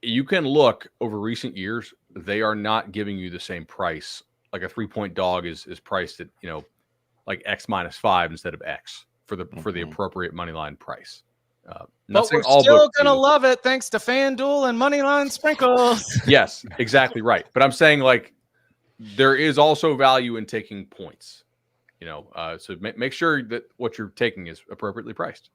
Speaker 4: You can look over recent years. They are not giving you the same price. Like a 3-point dog is priced at, like X -5 instead of X for the appropriate money line price.
Speaker 1: But we're still going to love it thanks to FanDuel and MoneyLine Sprinkles.
Speaker 4: Yes, exactly right. But I'm saying, like, there is also value in taking points, so make sure that what you're taking is appropriately priced.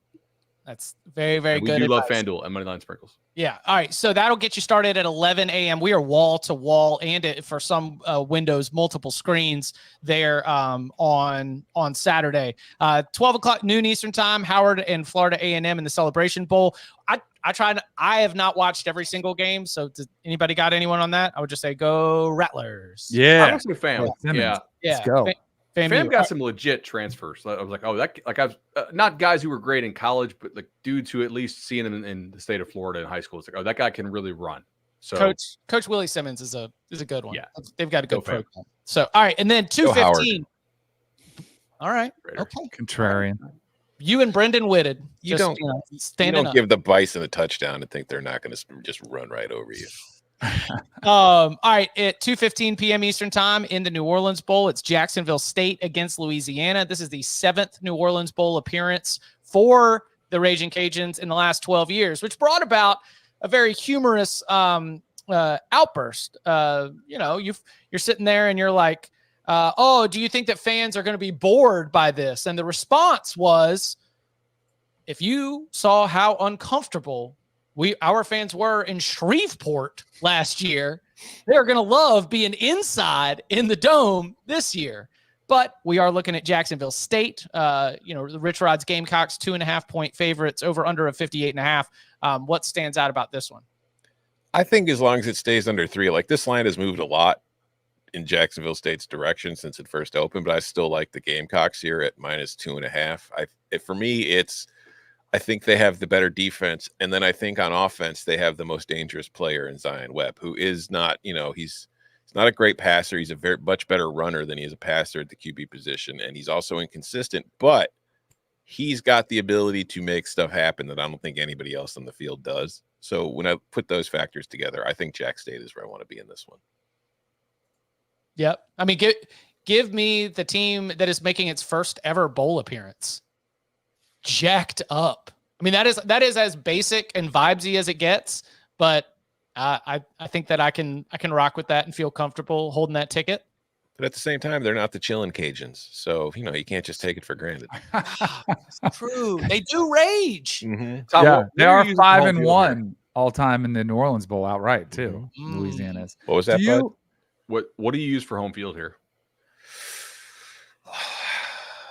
Speaker 1: That's very, very good.
Speaker 4: We do love FanDuel and MoneyLine Sprinkles.
Speaker 1: Yeah. All right. So that'll get you started at 11 a.m. We are wall to wall, and for some windows, multiple screens there on Saturday. 12 o'clock noon Eastern time, Howard and Florida A&M in the Celebration Bowl. I have not watched every single game. So does anybody got anyone on that? I would just say go Rattlers.
Speaker 3: Yeah.
Speaker 4: I'm also a fan. Yeah.
Speaker 3: Let's go.
Speaker 4: Fam got some legit transfers. I was like, oh, I've not guys who were great in college, but like dudes who at least seeing them in the state of Florida in high school. It's like, oh, that guy can really run. So
Speaker 1: Coach Willie Simmons is a good one.
Speaker 4: Yeah,
Speaker 1: they've got a good program. So all right, and then 2:15. All right, okay.
Speaker 3: Contrarian.
Speaker 1: You and Brendan Whitted.
Speaker 2: You don't give the Bison a touchdown and think they're not going to just run right over you.
Speaker 1: All right, at 2:15 p.m. Eastern time in the New Orleans Bowl, it's Jacksonville State against Louisiana. This is the 7th New Orleans Bowl appearance for the Raging Cajuns in the last 12 years, which brought about a very humorous outburst. You're sitting there and you're like, oh, do you think that fans are going to be bored by this? And the response was, if you saw how uncomfortable our fans were in Shreveport last year, they're going to love being inside in the dome this year. But we are looking at Jacksonville State. The Rich Rod's Gamecocks 2.5-point favorites, over under of 58.5. What stands out about this one?
Speaker 2: I think as long as it stays under 3, like this line has moved a lot in Jacksonville State's direction since it first opened, but I still like the Gamecocks here at -2.5. For me, I think they have the better defense, and then I think on offense they have the most dangerous player in Zion Webb, who is not, he's not a great passer. He's a much better runner than he is a passer at the QB position, and he's also inconsistent, but he's got the ability to make stuff happen that I don't think anybody else on the field does. So when I put those factors together, I think Jack State is where I want to be in this one.
Speaker 1: Yep. I mean, give me the team that is making its first ever bowl appearance. Jacked up. I mean, that is as basic and vibesy as it gets, but I think that I can rock with that and feel comfortable holding that ticket.
Speaker 2: But at the same time, they're not the chilling Cajuns, so you can't just take it for granted.
Speaker 1: It's true. They do rage.
Speaker 2: Mm-hmm.
Speaker 3: Tom, they are 5-1 all time in the New Orleans Bowl outright too. Mm-hmm. Louisiana is.
Speaker 2: What was that?
Speaker 4: What do you use for home field here?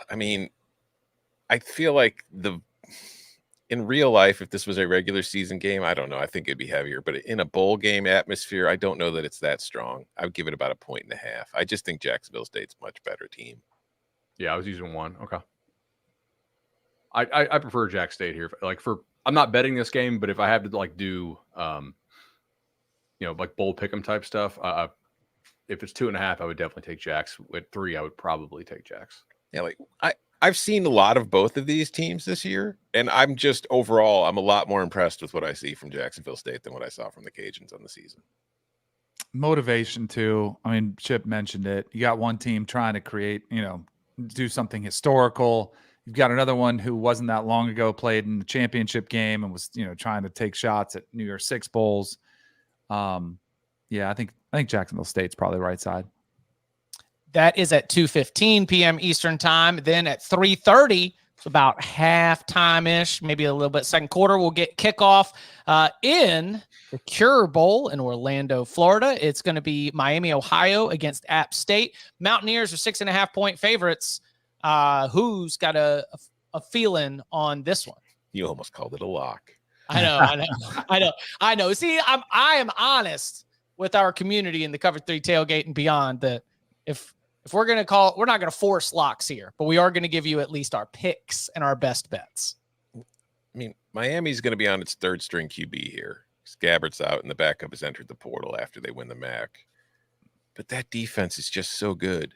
Speaker 2: I mean, I feel like in real life, if this was a regular season game, I don't know. I think it'd be heavier, but in a bowl game atmosphere, I don't know that it's that strong. I would give it about 1.5 points. I just think Jacksonville State's a much better team.
Speaker 4: Yeah, I was using 1. Okay. I prefer Jack State here. I'm not betting this game, but if I have to do bowl pick'em type stuff, if it's 2.5, I would definitely take Jacks. At 3, I would probably take Jacks.
Speaker 2: Yeah, I've seen a lot of both of these teams this year, and I'm a lot more impressed with what I see from Jacksonville State than what I saw from the Cajuns on the season.
Speaker 3: Motivation too. I mean, Chip mentioned it. You got one team trying to create, do something historical. You've got another one who wasn't that long ago played in the championship game and was, trying to take shots at New Year's Six bowls. Yeah, I think Jacksonville State's probably the right side.
Speaker 1: That is at 2:15 p.m. Eastern time. Then at 3:30, it's about halftime-ish, maybe a little bit second quarter, we'll get kickoff in the Cure Bowl in Orlando, Florida. It's going to be Miami, Ohio against App State. Mountaineers are 6.5-point favorites. Who's got a feeling on this one?
Speaker 2: You almost called it a lock.
Speaker 1: I know. See, I am honest with our community in the Cover 3 tailgate and beyond that if we're going to we're not going to force locks here, but we are going to give you at least our picks and our best bets.
Speaker 2: I mean, Miami's going to be on its 3rd string QB here. Gabbard's out, and the backup has entered the portal after they win the MAC. But that defense is just so good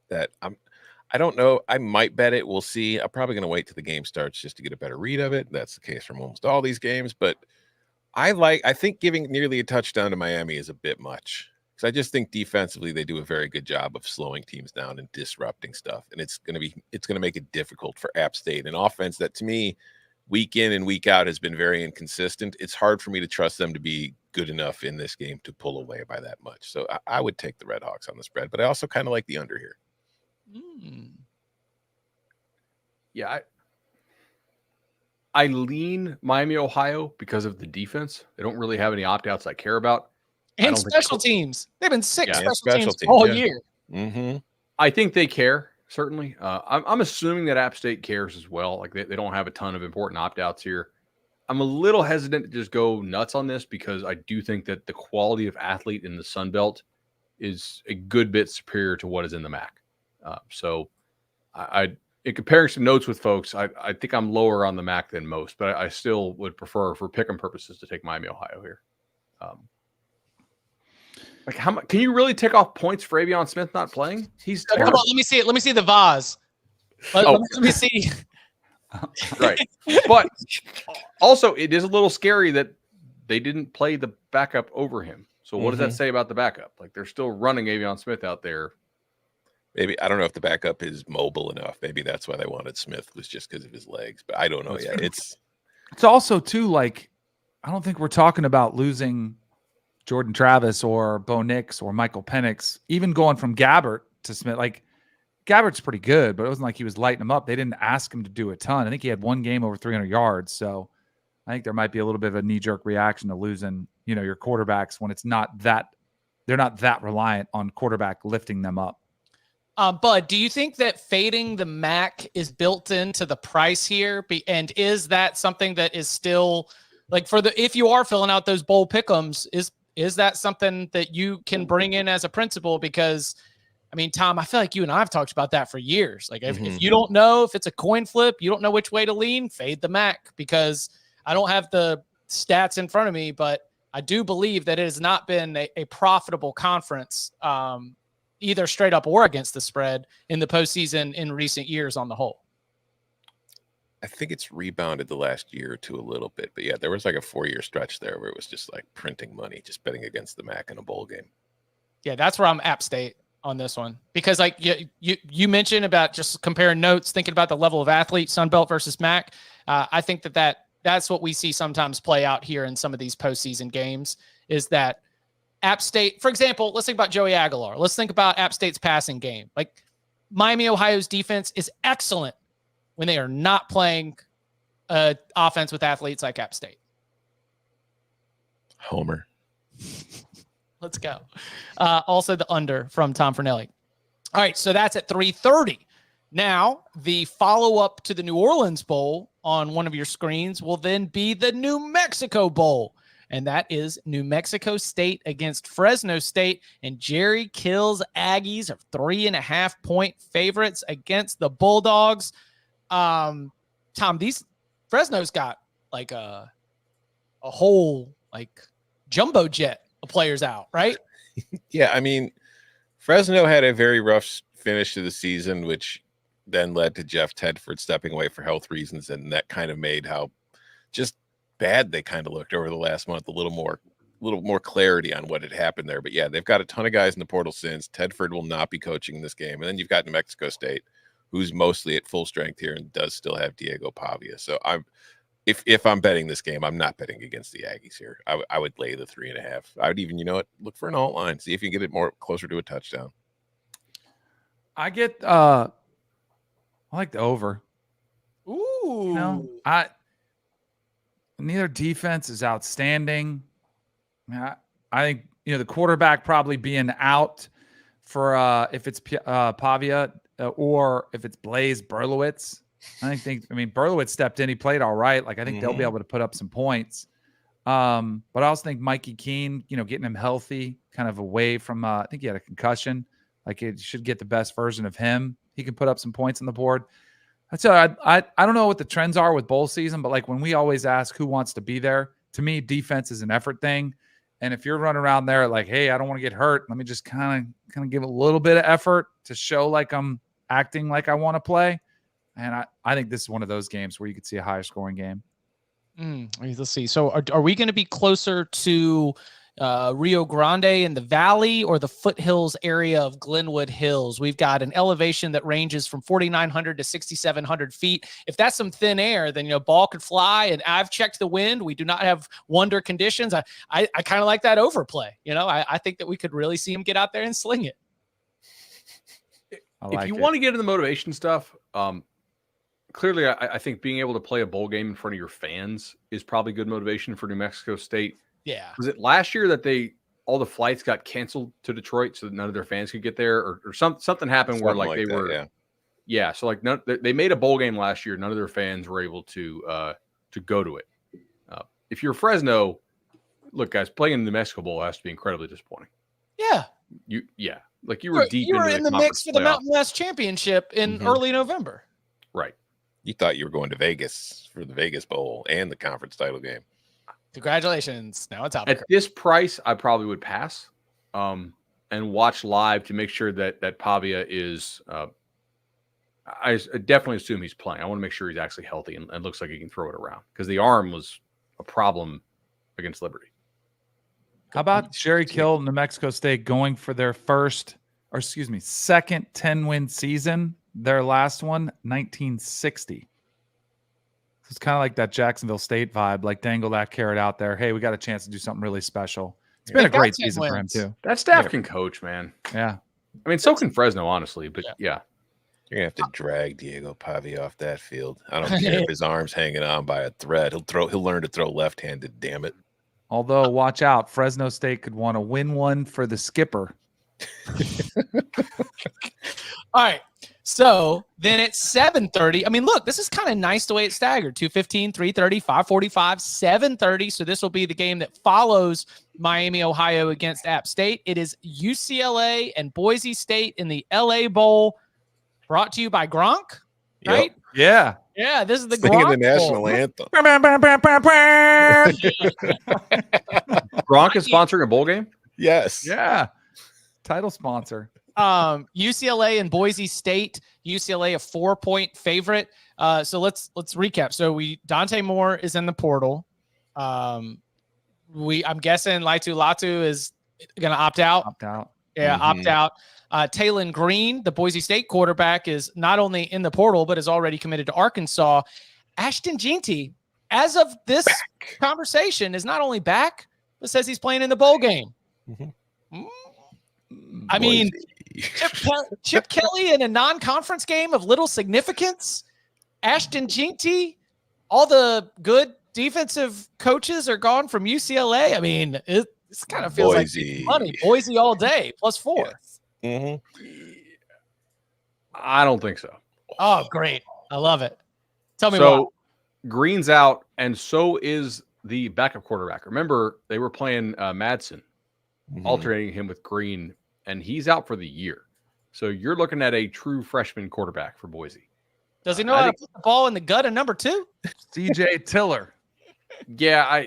Speaker 2: that I don't know. I might bet it. We'll see. I'm probably going to wait till the game starts just to get a better read of it. That's the case from almost all these games. But I think giving nearly a touchdown to Miami is a bit much. Because I just think defensively they do a very good job of slowing teams down and disrupting stuff. And it's going to make it difficult for App State, an offense that to me, week in and week out, has been very inconsistent. It's hard for me to trust them to be good enough in this game to pull away by that much. So I would take the Redhawks on the spread, but I also kind of like the under here.
Speaker 4: Yeah, I lean Miami, Ohio because of the defense. They don't really have any opt-outs I care about.
Speaker 1: And special teams. They've been six
Speaker 2: Yeah,
Speaker 1: special teams
Speaker 2: teams,
Speaker 1: all
Speaker 2: yeah.
Speaker 1: year.
Speaker 2: Mm-hmm.
Speaker 4: I think they care, certainly. I'm assuming that App State cares as well. Like they don't have a ton of important opt-outs here. I'm a little hesitant to just go nuts on this because I do think that the quality of athlete in the Sun Belt is a good bit superior to what is in the MAC. So in comparing some notes with folks, I think I'm lower on the MAC than most, but I still would prefer, for pick'em purposes, to take Miami, Ohio here. Like, how much can you really take off points for Avion Smith not playing? He's
Speaker 1: Come
Speaker 4: terrible.
Speaker 1: on, let me see it. Let me see the vase. Let me see.
Speaker 4: Right. But also, it is a little scary that they didn't play the backup over him. So what does that say about the backup? Like, they're still running Avion Smith out there.
Speaker 2: Maybe, I don't know if the backup is mobile enough. Maybe that's why they wanted Smith, was just because of his legs. But I don't know. Yeah, it's
Speaker 3: also too, like, I don't think we're talking about losing Jordan Travis or Bo Nix or Michael Penix, even going from Gabbert to Smith. Like, Gabbert's pretty good, but it wasn't like he was lighting him up. They didn't ask him to do a ton. I think he had one game over 300 yards. So I think there might be a little bit of a knee-jerk reaction to losing, your quarterbacks when it's not that they're not that reliant on quarterback lifting them up.
Speaker 1: Bud, do you think that fading the MAC is built into the price here? And is that something that is still, like, if you are filling out those bowl pick'ems, is that something that you can bring in as a principle? Because, I mean, Tom, I feel like you and I have talked about that for years. Like, if you don't know if it's a coin flip, you don't know which way to lean, fade the MAC, because I don't have the stats in front of me, but I do believe that it has not been a profitable conference, either straight up or against the spread in the postseason in recent years on the whole.
Speaker 2: I think it's rebounded the last year or two a little bit. But yeah, there was like a 4-year stretch there where it was just like printing money, just betting against the MAC in a bowl game.
Speaker 1: Yeah, that's where I'm App State on this one. Because like you mentioned about just comparing notes, thinking about the level of athlete, Sun Belt versus MAC. I think that's what we see sometimes play out here in some of these postseason games, is that App State, for example, let's think about Joey Aguilar. Let's think about App State's passing game. Like, Miami, Ohio's defense is excellent when they are not playing offense with athletes like App State.
Speaker 2: Homer.
Speaker 1: Let's go. Also the under from Tom Fornelli. All right, so that's at 3:30. Now, the follow-up to the New Orleans Bowl on one of your screens will then be the New Mexico Bowl. And that is New Mexico State against Fresno State. And Jerry Kill's Aggies are 3.5-point favorites against the Bulldogs. Tom, Fresno's got like a whole like jumbo jet of players out, right?
Speaker 2: Yeah, I mean, Fresno had a very rough finish to the season, which then led to Jeff Tedford stepping away for health reasons. And that kind of made how just bad they kind of looked over the last month, a little more clarity on what had happened there. But yeah, they've got a ton of guys in the portal since. Tedford will not be coaching in this game. And then you've got New Mexico State, who's mostly at full strength here and does still have Diego Pavia. So if I'm betting this game, I'm not betting against the Aggies here. I would lay the 3.5. I would even, look for an alt line, see if you can get it more closer to a touchdown.
Speaker 3: I like the over.
Speaker 1: Ooh.
Speaker 3: Neither defense is outstanding. I think, the quarterback probably being out for if it's Pavia or if it's Blaze Berlowitz. I mean, Berlowitz stepped in. He played all right. Like, I think they'll be able to put up some points. But I also think Mikey Keene, getting him healthy, kind of away from, I think he had a concussion. Like, it should get the best version of him. He can put up some points on the board. I don't know what the trends are with bowl season, but like when we always ask who wants to be there, To me, defense is an effort thing. And if you're running around there like, hey, I don't want to get hurt, let me just kind of give a little bit of effort to show like I'm acting like I want to play. And I think this is one of those games where you could see a higher scoring game.
Speaker 1: Let's see. So are we going to be closer to Rio Grande in the valley or the foothills area of Glenwood Hills? We've got an elevation that ranges from 4,900 to 6,700 feet. If that's some thin air, then, ball could fly. And I've checked the wind. We do not have wonder conditions. I kind of like that overplay. I think that we could really see him get out there and sling it.
Speaker 4: If you want to get into the motivation stuff, clearly, I think being able to play a bowl game in front of your fans is probably good motivation for New Mexico State.
Speaker 1: Yeah.
Speaker 4: Was it last year that all the flights got canceled to Detroit so that none of their fans could get there, or something happened where they were, yeah. So they made a bowl game last year. None of their fans were able to go to it. If you're Fresno, look, guys, playing in the New Mexico Bowl has to be incredibly disappointing.
Speaker 1: Yeah.
Speaker 4: You were deep.
Speaker 1: You were
Speaker 4: into
Speaker 1: in the mix for the Mountain West Championship in early November.
Speaker 4: Right.
Speaker 2: You thought you were going to Vegas for the Vegas Bowl and the conference title game.
Speaker 1: Congratulations. Now it's out.
Speaker 4: At this price, I probably would pass and watch live to make sure that Pavia is I definitely assume he's playing. I want to make sure he's actually healthy and looks like he can throw it around, because the arm was a problem against Liberty.
Speaker 3: How about Jerry Kill, New Mexico State, going for their second 10-win season? Their last one, 1960. It's kind of like that Jacksonville State vibe, like dangle that carrot out there. Hey, we got a chance to do something really special. It's been a great season for him, too.
Speaker 4: That staff can coach, man.
Speaker 3: Yeah.
Speaker 4: I mean, so can Fresno, honestly, but yeah.
Speaker 2: You're going to have to drag Diego Pavia off that field. I don't care if his arm's hanging on by a thread. He'll learn to throw left-handed, damn it.
Speaker 3: Although, watch out, Fresno State could want to win one for the skipper.
Speaker 1: All right. So then at 7:30, I mean, look, this is kind of nice the way it's staggered. 2:15, 3:30, 5:45, 7:30. So this will be the game that follows Miami, Ohio against App State. It is UCLA and Boise State in the LA Bowl, brought to you by Gronk, right?
Speaker 2: Yep.
Speaker 3: Yeah.
Speaker 1: Yeah, this is the
Speaker 2: Singing
Speaker 1: Gronk
Speaker 2: the national
Speaker 1: Bowl.
Speaker 2: anthem.
Speaker 4: Gronk is sponsoring a bowl game?
Speaker 2: Yes.
Speaker 3: Yeah. Title sponsor.
Speaker 1: UCLA and Boise State. UCLA a 4-point favorite. So let's recap. So Dante Moore is in the portal. I'm guessing Latu is gonna opt out.
Speaker 3: Opt out.
Speaker 1: Yeah, opt out. Taylon Green, the Boise State quarterback, is not only in the portal but is already committed to Arkansas. Ashton Jeanty, as of this conversation, is not only back but says he's playing in the bowl game. I mean, Chip Kelly in a non-conference game of little significance. Ashton Jeanty, all the good defensive coaches are gone from UCLA. I mean, it kind of feels
Speaker 2: Boise.
Speaker 1: like money. Boise all day, +4.
Speaker 2: Yes. Mm-hmm.
Speaker 4: I don't think so.
Speaker 1: Oh, great. I love it. Tell me
Speaker 4: So
Speaker 1: why.
Speaker 4: Green's out, and so is the backup quarterback. Remember, they were playing Madsen, alternating him with Green, and he's out for the year. So you're looking at a true freshman quarterback for Boise.
Speaker 1: Does he know how to put the ball in the gut of number 2?
Speaker 3: CJ Tiller.
Speaker 4: Yeah,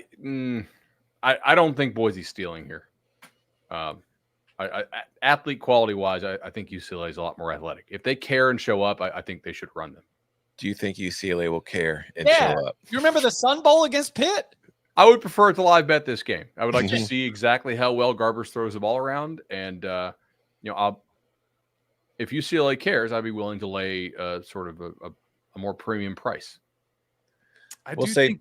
Speaker 4: I don't think Boise's stealing here. Athlete quality wise, I think UCLA is a lot more athletic. If they care and show up, I think they should run them.
Speaker 2: Do you think UCLA will care and
Speaker 1: Yeah.
Speaker 2: show up?
Speaker 1: You remember the Sun Bowl against Pitt?
Speaker 4: I would prefer to live bet this game. I would like to see exactly how well Garbers throws the ball around, and if UCLA cares, I'd be willing to lay sort of a more premium price.
Speaker 3: I think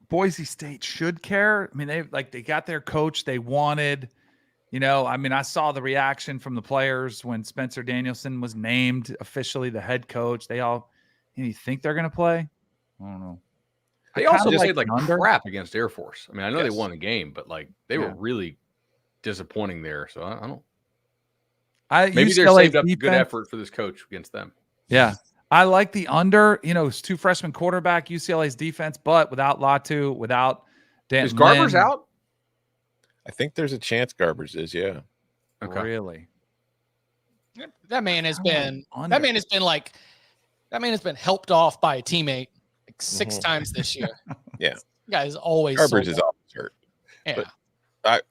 Speaker 3: Boise State should care. I mean, they got their coach they wanted. I saw the reaction from the players when Spencer Danielson was named officially the head coach. They all, you think they're going to play? I don't know.
Speaker 4: They also played
Speaker 3: like
Speaker 4: crap against Air Force. I mean, I know
Speaker 2: Yes.
Speaker 4: they won the game, but they were really disappointing there. So I don't. Maybe they're saved up a good effort for this coach against them.
Speaker 3: Yeah. I like the under. It's 2 freshman quarterback, UCLA's defense, but without Latu, without Dan.
Speaker 4: Is Garbers out?
Speaker 2: I think there's a chance Garbers is, yeah.
Speaker 4: Okay.
Speaker 3: Really?
Speaker 1: That man has been helped off by a teammate like 6 times this year.
Speaker 2: Yeah.
Speaker 1: This guy is always
Speaker 2: Garbers
Speaker 1: so
Speaker 2: is always
Speaker 1: Yeah.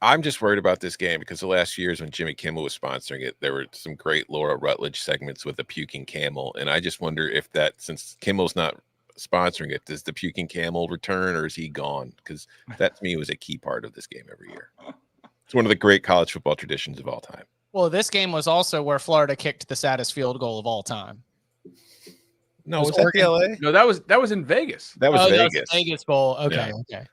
Speaker 2: I'm just worried about this game because the last few years when Jimmy Kimmel was sponsoring it, there were some great Laura Rutledge segments with the puking camel. And I just wonder if that, since Kimmel's not sponsoring it, does the puking camel return or is he gone? Because that to me was a key part of this game every year. It's one of the great college football traditions of all time.
Speaker 1: Well, this game was also where Florida kicked the saddest field goal of all time.
Speaker 2: No, was that the LA?
Speaker 4: No, that was in Vegas.
Speaker 2: That was Vegas.
Speaker 1: That was Vegas Bowl. Okay,
Speaker 2: Yeah.
Speaker 1: okay.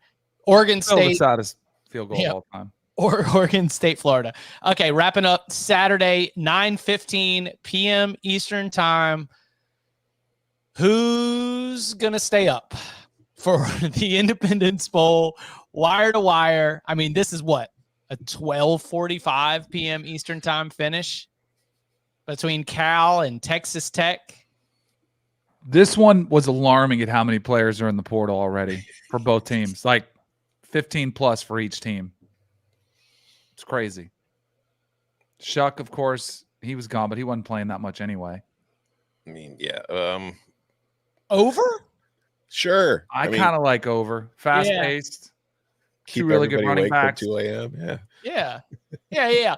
Speaker 1: Oregon
Speaker 3: Still the
Speaker 1: State.
Speaker 3: saddest field goal of all time.
Speaker 1: Or Oregon State, Florida. Okay, wrapping up Saturday, 9:15 p.m. Eastern time. Who's going to stay up for the Independence Bowl, wire to wire? I mean, this is what, a 12:45 p.m. Eastern time finish between Cal and Texas Tech?
Speaker 3: This one was alarming at how many players are in the portal already for both teams, like 15 plus for each team. It's crazy. Shuck, of course, he was gone, but he wasn't playing that much anyway.
Speaker 2: I mean, yeah.
Speaker 1: Over?
Speaker 2: Sure.
Speaker 3: I kind of like over. Fast paced.
Speaker 2: Keep
Speaker 3: Two really good
Speaker 2: everybody
Speaker 3: running
Speaker 2: awake till
Speaker 3: backs.
Speaker 2: 2 a.m. Yeah.
Speaker 1: Yeah.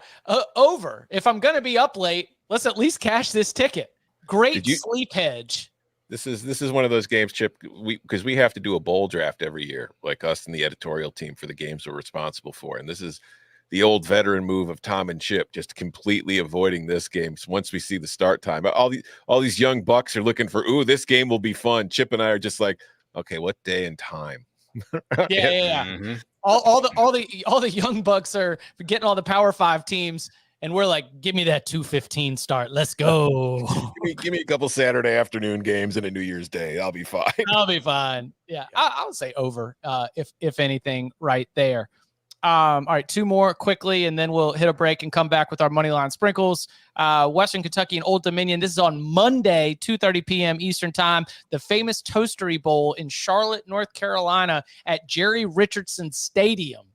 Speaker 1: Over. If I'm going to be up late, let's at least cash this ticket. Great sleep hedge.
Speaker 2: This is one of those games, Chip, because we have to do a bowl draft every year, like us and the editorial team for the games we're responsible for. And this is the old veteran move of Tom and Chip, just completely avoiding this game. So once we see the start time, all these young bucks are looking for, this game will be fun. Chip and I are just like, okay, what day and time?
Speaker 1: Yeah.
Speaker 4: Mm-hmm.
Speaker 1: All the young bucks are getting all the Power 5 teams. And we're like, give me that 2:15 start. Let's go.
Speaker 2: give me a couple Saturday afternoon games and a New Year's Day. I'll be fine.
Speaker 1: I'll be fine. Yeah. I would say over, if anything, right there. All right, two more quickly, and then we'll hit a break and come back with our MoneyLine Sprinkles. Western Kentucky and Old Dominion. This is on Monday, 2:30 p.m. Eastern time. The famous Toastery Bowl in Charlotte, North Carolina at Jerry Richardson Stadium.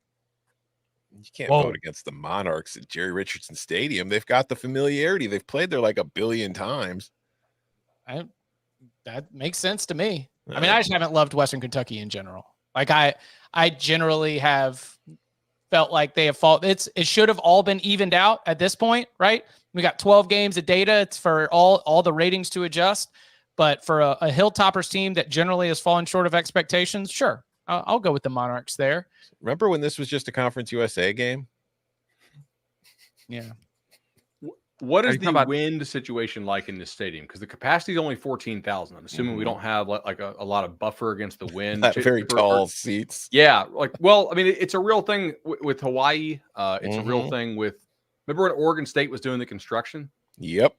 Speaker 2: You can't vote against the Monarchs at Jerry Richardson Stadium. They've got the familiarity. They've played there like 1 billion times.
Speaker 1: That makes sense to me. I mean, I just haven't loved Western Kentucky in general. Like I generally have felt like they have it should have all been evened out at this point, right? We got 12 games of data. It's for all the ratings to adjust. But for a Hilltoppers team that generally has fallen short of expectations, sure, I'll go with the Monarchs there.
Speaker 2: Remember when this was just a Conference USA game?
Speaker 1: Yeah.
Speaker 4: What is the wind situation like in this stadium? Because the capacity is only 14,000. I'm assuming we don't have like a lot of buffer against the wind.
Speaker 2: Very tall seats.
Speaker 4: Yeah. I mean, it's a real thing with Hawaii. It's a real thing with, remember when Oregon State was doing the construction?
Speaker 2: Yep.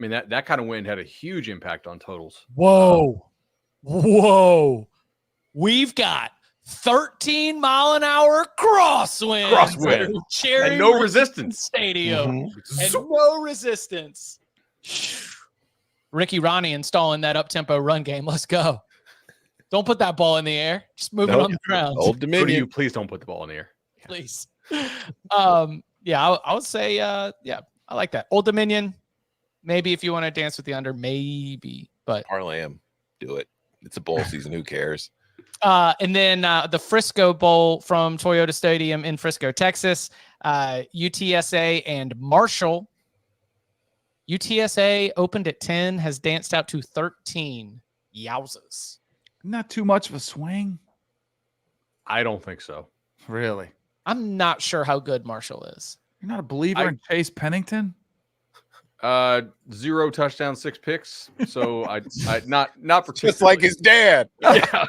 Speaker 4: I mean, that kind of wind had a huge impact on totals.
Speaker 1: Whoa. We've got 13-mile-an-hour crosswind. Cherry
Speaker 4: and no resistance.
Speaker 1: Stadium. And no resistance. Ricky Ronnie installing that up-tempo run game. Let's go. Don't put that ball in the air. Just move it on the ground.
Speaker 2: Old Dominion.
Speaker 4: Please don't put the ball in the air.
Speaker 1: Please. I would say, I like that. Old Dominion. Maybe if you want to dance with the under, maybe. But
Speaker 2: parlay 'em. Do it. It's a bowl season. Who cares?
Speaker 1: And then the Frisco Bowl from Toyota Stadium in Frisco, Texas. UTSA and Marshall. UTSA opened at 10, has danced out to 13. Yowzas.
Speaker 3: Not too much of a swing.
Speaker 4: I don't think so.
Speaker 3: Really?
Speaker 1: I'm not sure how good Marshall is.
Speaker 3: You're not a believer in Chase Pennington?
Speaker 4: 0 touchdowns, 6 picks. So I not particularly.
Speaker 2: Just like his dad.
Speaker 4: Yeah.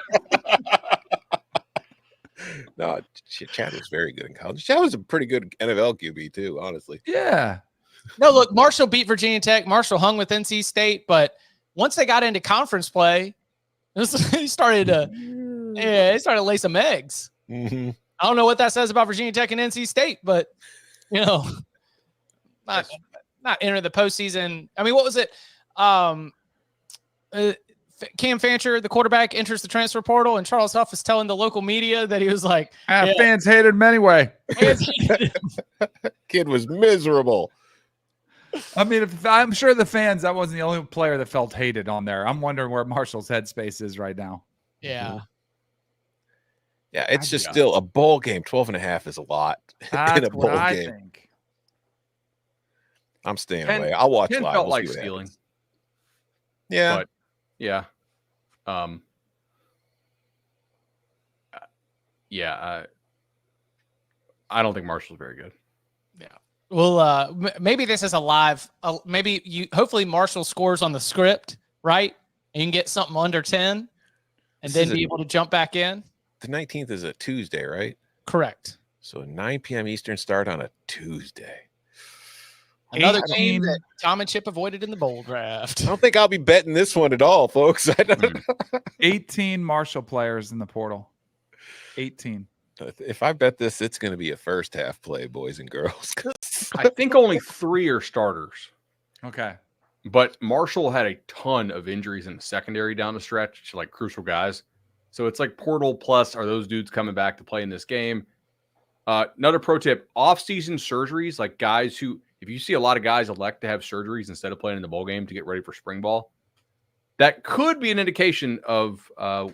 Speaker 2: No, Chad was very good in college. Chad was a pretty good NFL QB too, honestly.
Speaker 3: Yeah.
Speaker 1: No, look, Marshall beat Virginia Tech. Marshall hung with NC State, but once they got into conference play, he started to lay some eggs.
Speaker 2: Mm-hmm.
Speaker 1: I don't know what that says about Virginia Tech and NC State, but not enter the postseason. I mean, what was it? Cam Fancher, the quarterback, enters the transfer portal, and Charles Huff is telling the local media that he was like,
Speaker 3: fans hated him anyway.
Speaker 2: Kid was miserable.
Speaker 3: I mean, I'm sure the fans, that wasn't the only player that felt hated on there. I'm wondering where Marshall's headspace is right now.
Speaker 1: Yeah.
Speaker 2: Yeah, it's just still a bowl game. 12.5 is a lot in a bowl game.
Speaker 3: Think.
Speaker 2: I'm staying away. I'll watch live.
Speaker 4: Felt
Speaker 2: we'll
Speaker 4: like
Speaker 2: see what
Speaker 4: stealing.
Speaker 2: happens. Yeah.
Speaker 4: But, yeah. I don't think Marshall's very good.
Speaker 1: Yeah. Well, maybe this is a live. Hopefully Marshall scores on the script, right? And you can get something under 10 and then be able to jump back in.
Speaker 2: The 19th is a Tuesday, right?
Speaker 1: Correct.
Speaker 2: So 9 p.m. Eastern start on a Tuesday.
Speaker 1: Another game that Tom and Chip avoided in the bowl draft.
Speaker 2: I don't think I'll be betting this one at all, folks. I don't.
Speaker 3: 18 Marshall players in the portal. 18.
Speaker 2: If I bet this, it's going to be a first half play, boys and girls.
Speaker 4: I think only 3 are starters.
Speaker 3: Okay.
Speaker 4: But Marshall had a ton of injuries in the secondary down the stretch, like crucial guys. So it's like portal plus, are those dudes coming back to play in this game? Another pro tip, off-season surgeries, like guys who, if you see a lot of guys elect to have surgeries instead of playing in the bowl game to get ready for spring ball, that could be an indication of, how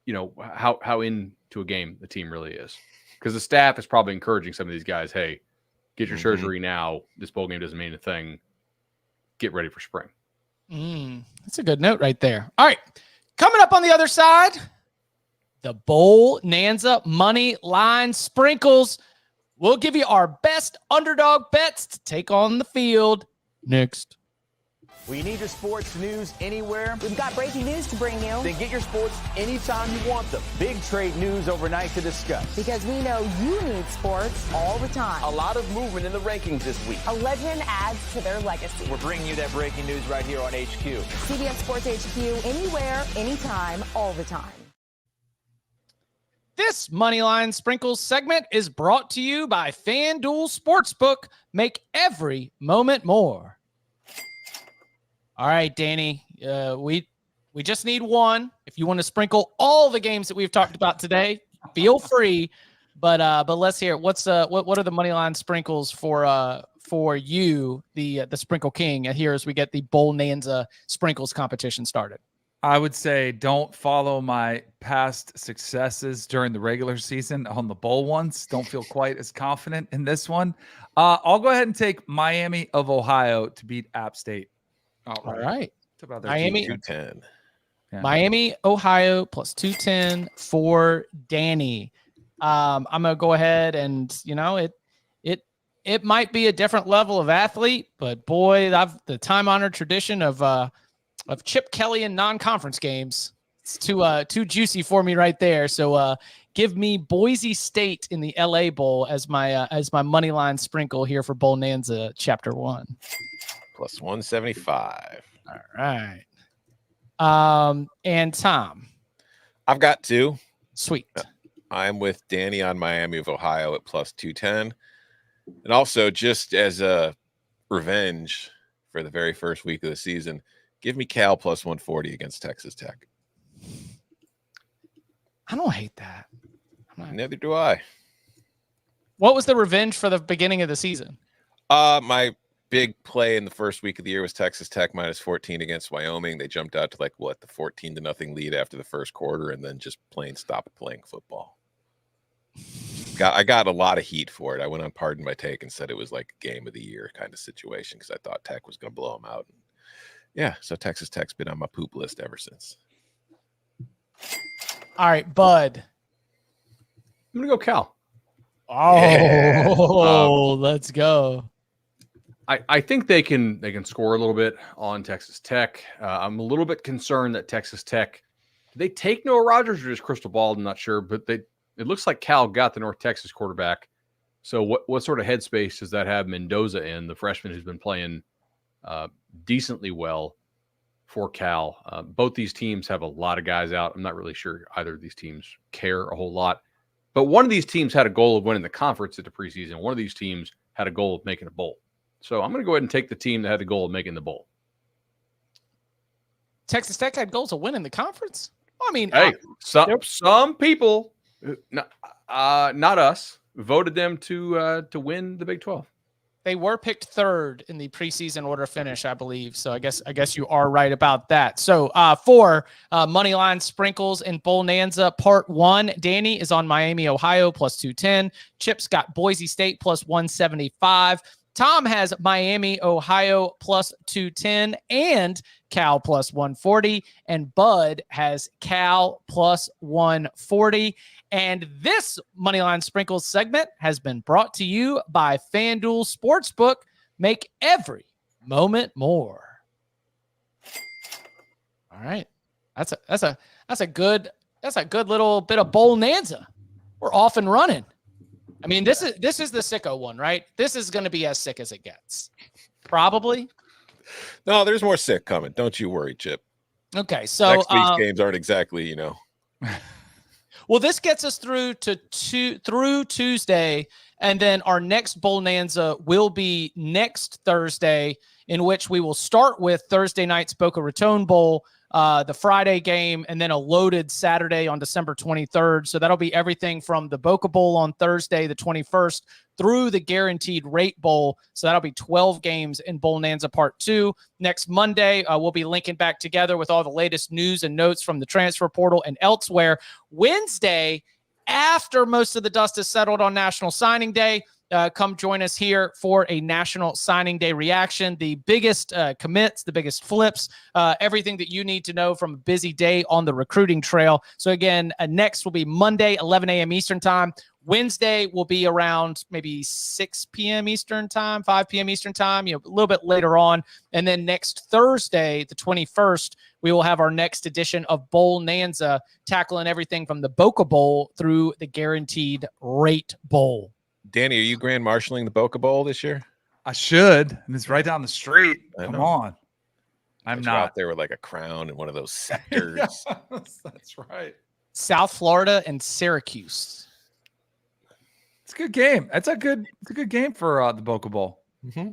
Speaker 4: into a game the team really is. Because the staff is probably encouraging some of these guys, hey, get your surgery now. This bowl game doesn't mean a thing. Get ready for spring.
Speaker 1: That's a good note right there. All right. Coming up on the other side, the BOWLNANZA money line sprinkles. We'll give you our best underdog bets to take on the field next.
Speaker 6: Well, you need your sports news anywhere?
Speaker 7: We've got breaking news to bring you.
Speaker 6: Then get your sports anytime you want them. Big trade news overnight to discuss.
Speaker 7: Because we know you need sports all the time.
Speaker 6: A lot of movement in the rankings this week.
Speaker 7: A legend adds to their legacy.
Speaker 6: We're bringing you that breaking news right here on HQ.
Speaker 7: CBS Sports HQ, anywhere, anytime, all the time.
Speaker 1: This MoneyLine Sprinkles segment is brought to you by FanDuel Sportsbook. Make every moment more. All right, Danny, we just need one. If you want to sprinkle all the games that we've talked about today, feel free. But let's hear it. What are the MoneyLine sprinkles for you, the Sprinkle King, here as we get the BOWLNANZA sprinkles competition started?
Speaker 3: I would say don't follow my past successes during the regular season on the bowl ones. Don't feel quite as confident in this one. I'll go ahead and take Miami of Ohio to beat App State.
Speaker 1: All right.
Speaker 3: About
Speaker 1: Miami
Speaker 2: 210.
Speaker 3: Yeah.
Speaker 1: Miami, Ohio plus 210 for Danny. I'm gonna go ahead and it might be a different level of athlete, but boy, I've the time-honored tradition of Chip Kelly in non-conference games. It's too juicy for me right there. So give me Boise State in the LA Bowl as my money line sprinkle here for BOWLNANZA Chapter 1.
Speaker 2: Plus 175.
Speaker 1: All right. And Tom.
Speaker 2: I've got 2.
Speaker 1: Sweet.
Speaker 2: I'm with Danny on Miami of Ohio at plus 210. And also, just as a revenge for the very first week of the season, give me Cal plus 140 against Texas Tech.
Speaker 1: I don't hate that.
Speaker 2: Neither do I.
Speaker 1: What was the revenge for the beginning of the season?
Speaker 2: My big play in the first week of the year was Texas Tech minus 14 against Wyoming. They jumped out to the 14-0 lead after the first quarter and then just plain stopped playing football. I got a lot of heat for it. I went on Pardon My Take and said it was like a game of the year kind of situation because I thought Tech was going to blow them out. Yeah, so Texas Tech's been on my poop list ever since.
Speaker 1: All right, Bud.
Speaker 4: I'm going to go Cal.
Speaker 1: Oh,
Speaker 2: Yeah.
Speaker 1: Let's go.
Speaker 4: I think they can score a little bit on Texas Tech. I'm a little bit concerned that Texas Tech, did they take Noah Rogers or just crystal ball? I'm not sure, but it looks like Cal got the North Texas quarterback. So what sort of headspace does that have Mendoza in, the freshman who's been playing decently well for Cal? Both these teams have a lot of guys out. I'm not really sure either of these teams care a whole lot. But one of these teams had a goal of winning the conference at the preseason. One of these teams had a goal of making a bowl. So I'm going to go ahead and take the team that had the goal of making the bowl.
Speaker 1: Texas Tech had goals of winning the conference? I mean,
Speaker 4: hey, some people, not us, voted them to win the Big 12.
Speaker 1: They were picked third in the preseason order finish, I believe. So I guess you are right about that. So for MoneyLine Sprinkles and BOWLNANZA Part 1, Danny is on Miami, Ohio, plus 210. Chip's got Boise State, plus 175. Tom has Miami, Ohio, plus 210, and Cal, plus 140. And Bud has Cal, plus 140. And this Moneyline Sprinkles segment has been brought to you by FanDuel Sportsbook. Make every moment more. All right. That's a good little bit of BOWLNANZA. We're off and running. I mean, this is the sicko one, right? This is going to be as sick as it gets. Probably.
Speaker 2: No, there's more sick coming. Don't you worry, Chip.
Speaker 1: Okay, so
Speaker 2: next week's games aren't exactly,
Speaker 1: Well, this gets us through Tuesday, and then our next BOWLNANZA will be next Thursday, in which we will start with Thursday night's Boca Raton Bowl, the Friday game, and then a loaded Saturday on December 23rd. So that'll be everything from the Boca Bowl on Thursday, the 21st, through the Guaranteed Rate Bowl. So that'll be 12 games in BOWLNANZA Part 2. Next Monday, we'll be linking back together with all the latest news and notes from the transfer portal and elsewhere. Wednesday, after most of the dust is settled on National Signing Day, come join us here for a National Signing Day reaction. The biggest commits, the biggest flips, everything that you need to know from a busy day on the recruiting trail. So again, next will be Monday, 11 a.m. Eastern time. Wednesday will be around maybe 6 p.m. Eastern time, 5 p.m. Eastern time, a little bit later on. And then next Thursday, the 21st, we will have our next edition of BOWLNANZA, tackling everything from the Boca Bowl through the Guaranteed Rate Bowl.
Speaker 2: Danny, are you grand marshaling the Boca Bowl this year?
Speaker 3: I should, and it's right down the street. Come on. I'm not
Speaker 2: out there with like a crown and one of those scepters.
Speaker 3: Yes, that's right.
Speaker 1: South Florida and Syracuse.
Speaker 3: It's a good game. It's a good game for the Boca Bowl.
Speaker 2: Mm-hmm.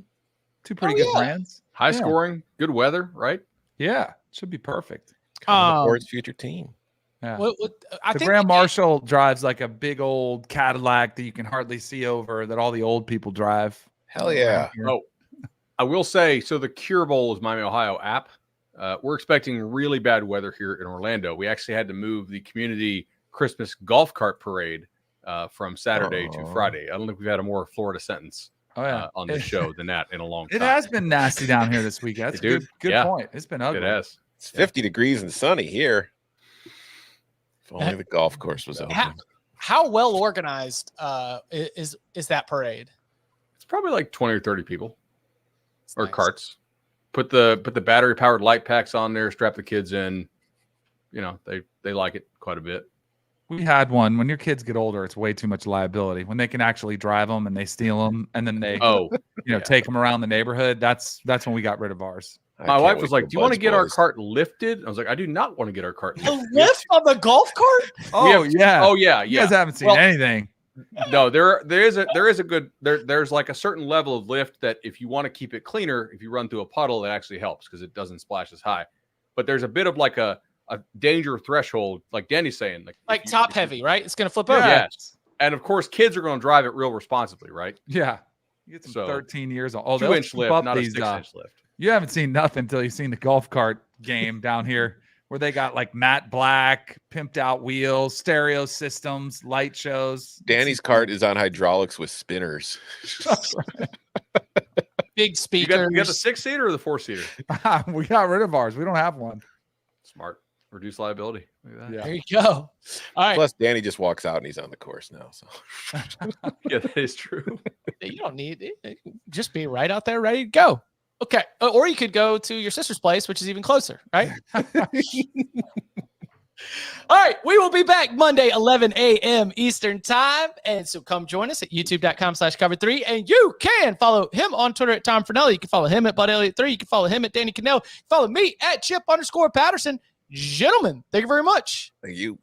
Speaker 3: Two pretty good brands.
Speaker 4: High scoring, good weather, right?
Speaker 3: Yeah, should be perfect.
Speaker 2: Ford's future team.
Speaker 3: Yeah.
Speaker 1: I
Speaker 3: the
Speaker 1: think
Speaker 3: Grand Marshal drives like a big old Cadillac that you can hardly see over, that all the old people drive.
Speaker 2: Hell yeah.
Speaker 4: Oh, I will say, so the Cure Bowl is Miami, Ohio app. We're expecting really bad weather here in Orlando. We actually had to move the community Christmas golf cart parade from Saturday to Friday. I don't think we've had a more Florida sentence on this show than that in a long time.
Speaker 3: It has been nasty down here this week. That's a good point. It's been ugly.
Speaker 4: It has.
Speaker 2: It's 50 degrees and sunny here. If only the golf course was open.
Speaker 1: How well organized is that parade?
Speaker 4: It's probably like 20 or 30 people or
Speaker 1: nice.
Speaker 4: Carts. Put the battery powered light packs on there, strap the kids in. They like it quite a bit.
Speaker 3: We had one. When your kids get older, it's way too much liability. When they can actually drive them and they steal them and then they take them around the neighborhood, that's when we got rid of ours.
Speaker 4: My wife was like, "Do you want to get our cart lifted?" I was like, "I do not want to get our cart lifted."
Speaker 1: A lift on the golf cart?
Speaker 3: Yeah. You guys haven't seen anything.
Speaker 4: No, there's like a certain level of lift that if you want to keep it cleaner, if you run through a puddle, it actually helps because it doesn't splash as high. But there's a bit of like a danger threshold, like Danny's saying,
Speaker 1: like top heavy, right? It's gonna flip over.
Speaker 4: Yes, and of course, kids are going to drive it real responsibly, right?
Speaker 3: Yeah, you get some 13 years old.
Speaker 4: 2-inch lift, not a 6-inch lift.
Speaker 3: You haven't seen nothing until you've seen the golf cart game down here where they got like matte black, pimped out wheels, stereo systems, light shows.
Speaker 2: Danny's cart is on hydraulics with spinners.
Speaker 1: Big speakers.
Speaker 4: You got the 6-seater or the 4-seater?
Speaker 3: We got rid of ours. We don't have one.
Speaker 4: Smart. Reduce liability. Look at that.
Speaker 3: Yeah.
Speaker 1: There you go. All right.
Speaker 2: Plus, Danny just walks out and he's on the course now. So
Speaker 4: Yeah, that is true.
Speaker 1: You don't need it. Just be right out there, ready to go. Okay. Or you could go to your sister's place, which is even closer, right? All right. We will be back Monday, 11 a.m. Eastern time. And so come join us at youtube.com/cover3. And you can follow him on Twitter at Tom Fernelli. You can follow him at BudElliott3. You can follow him at Danny Cannell. Follow me at Chip_Patterson. Gentlemen, thank you very much.
Speaker 2: thank you.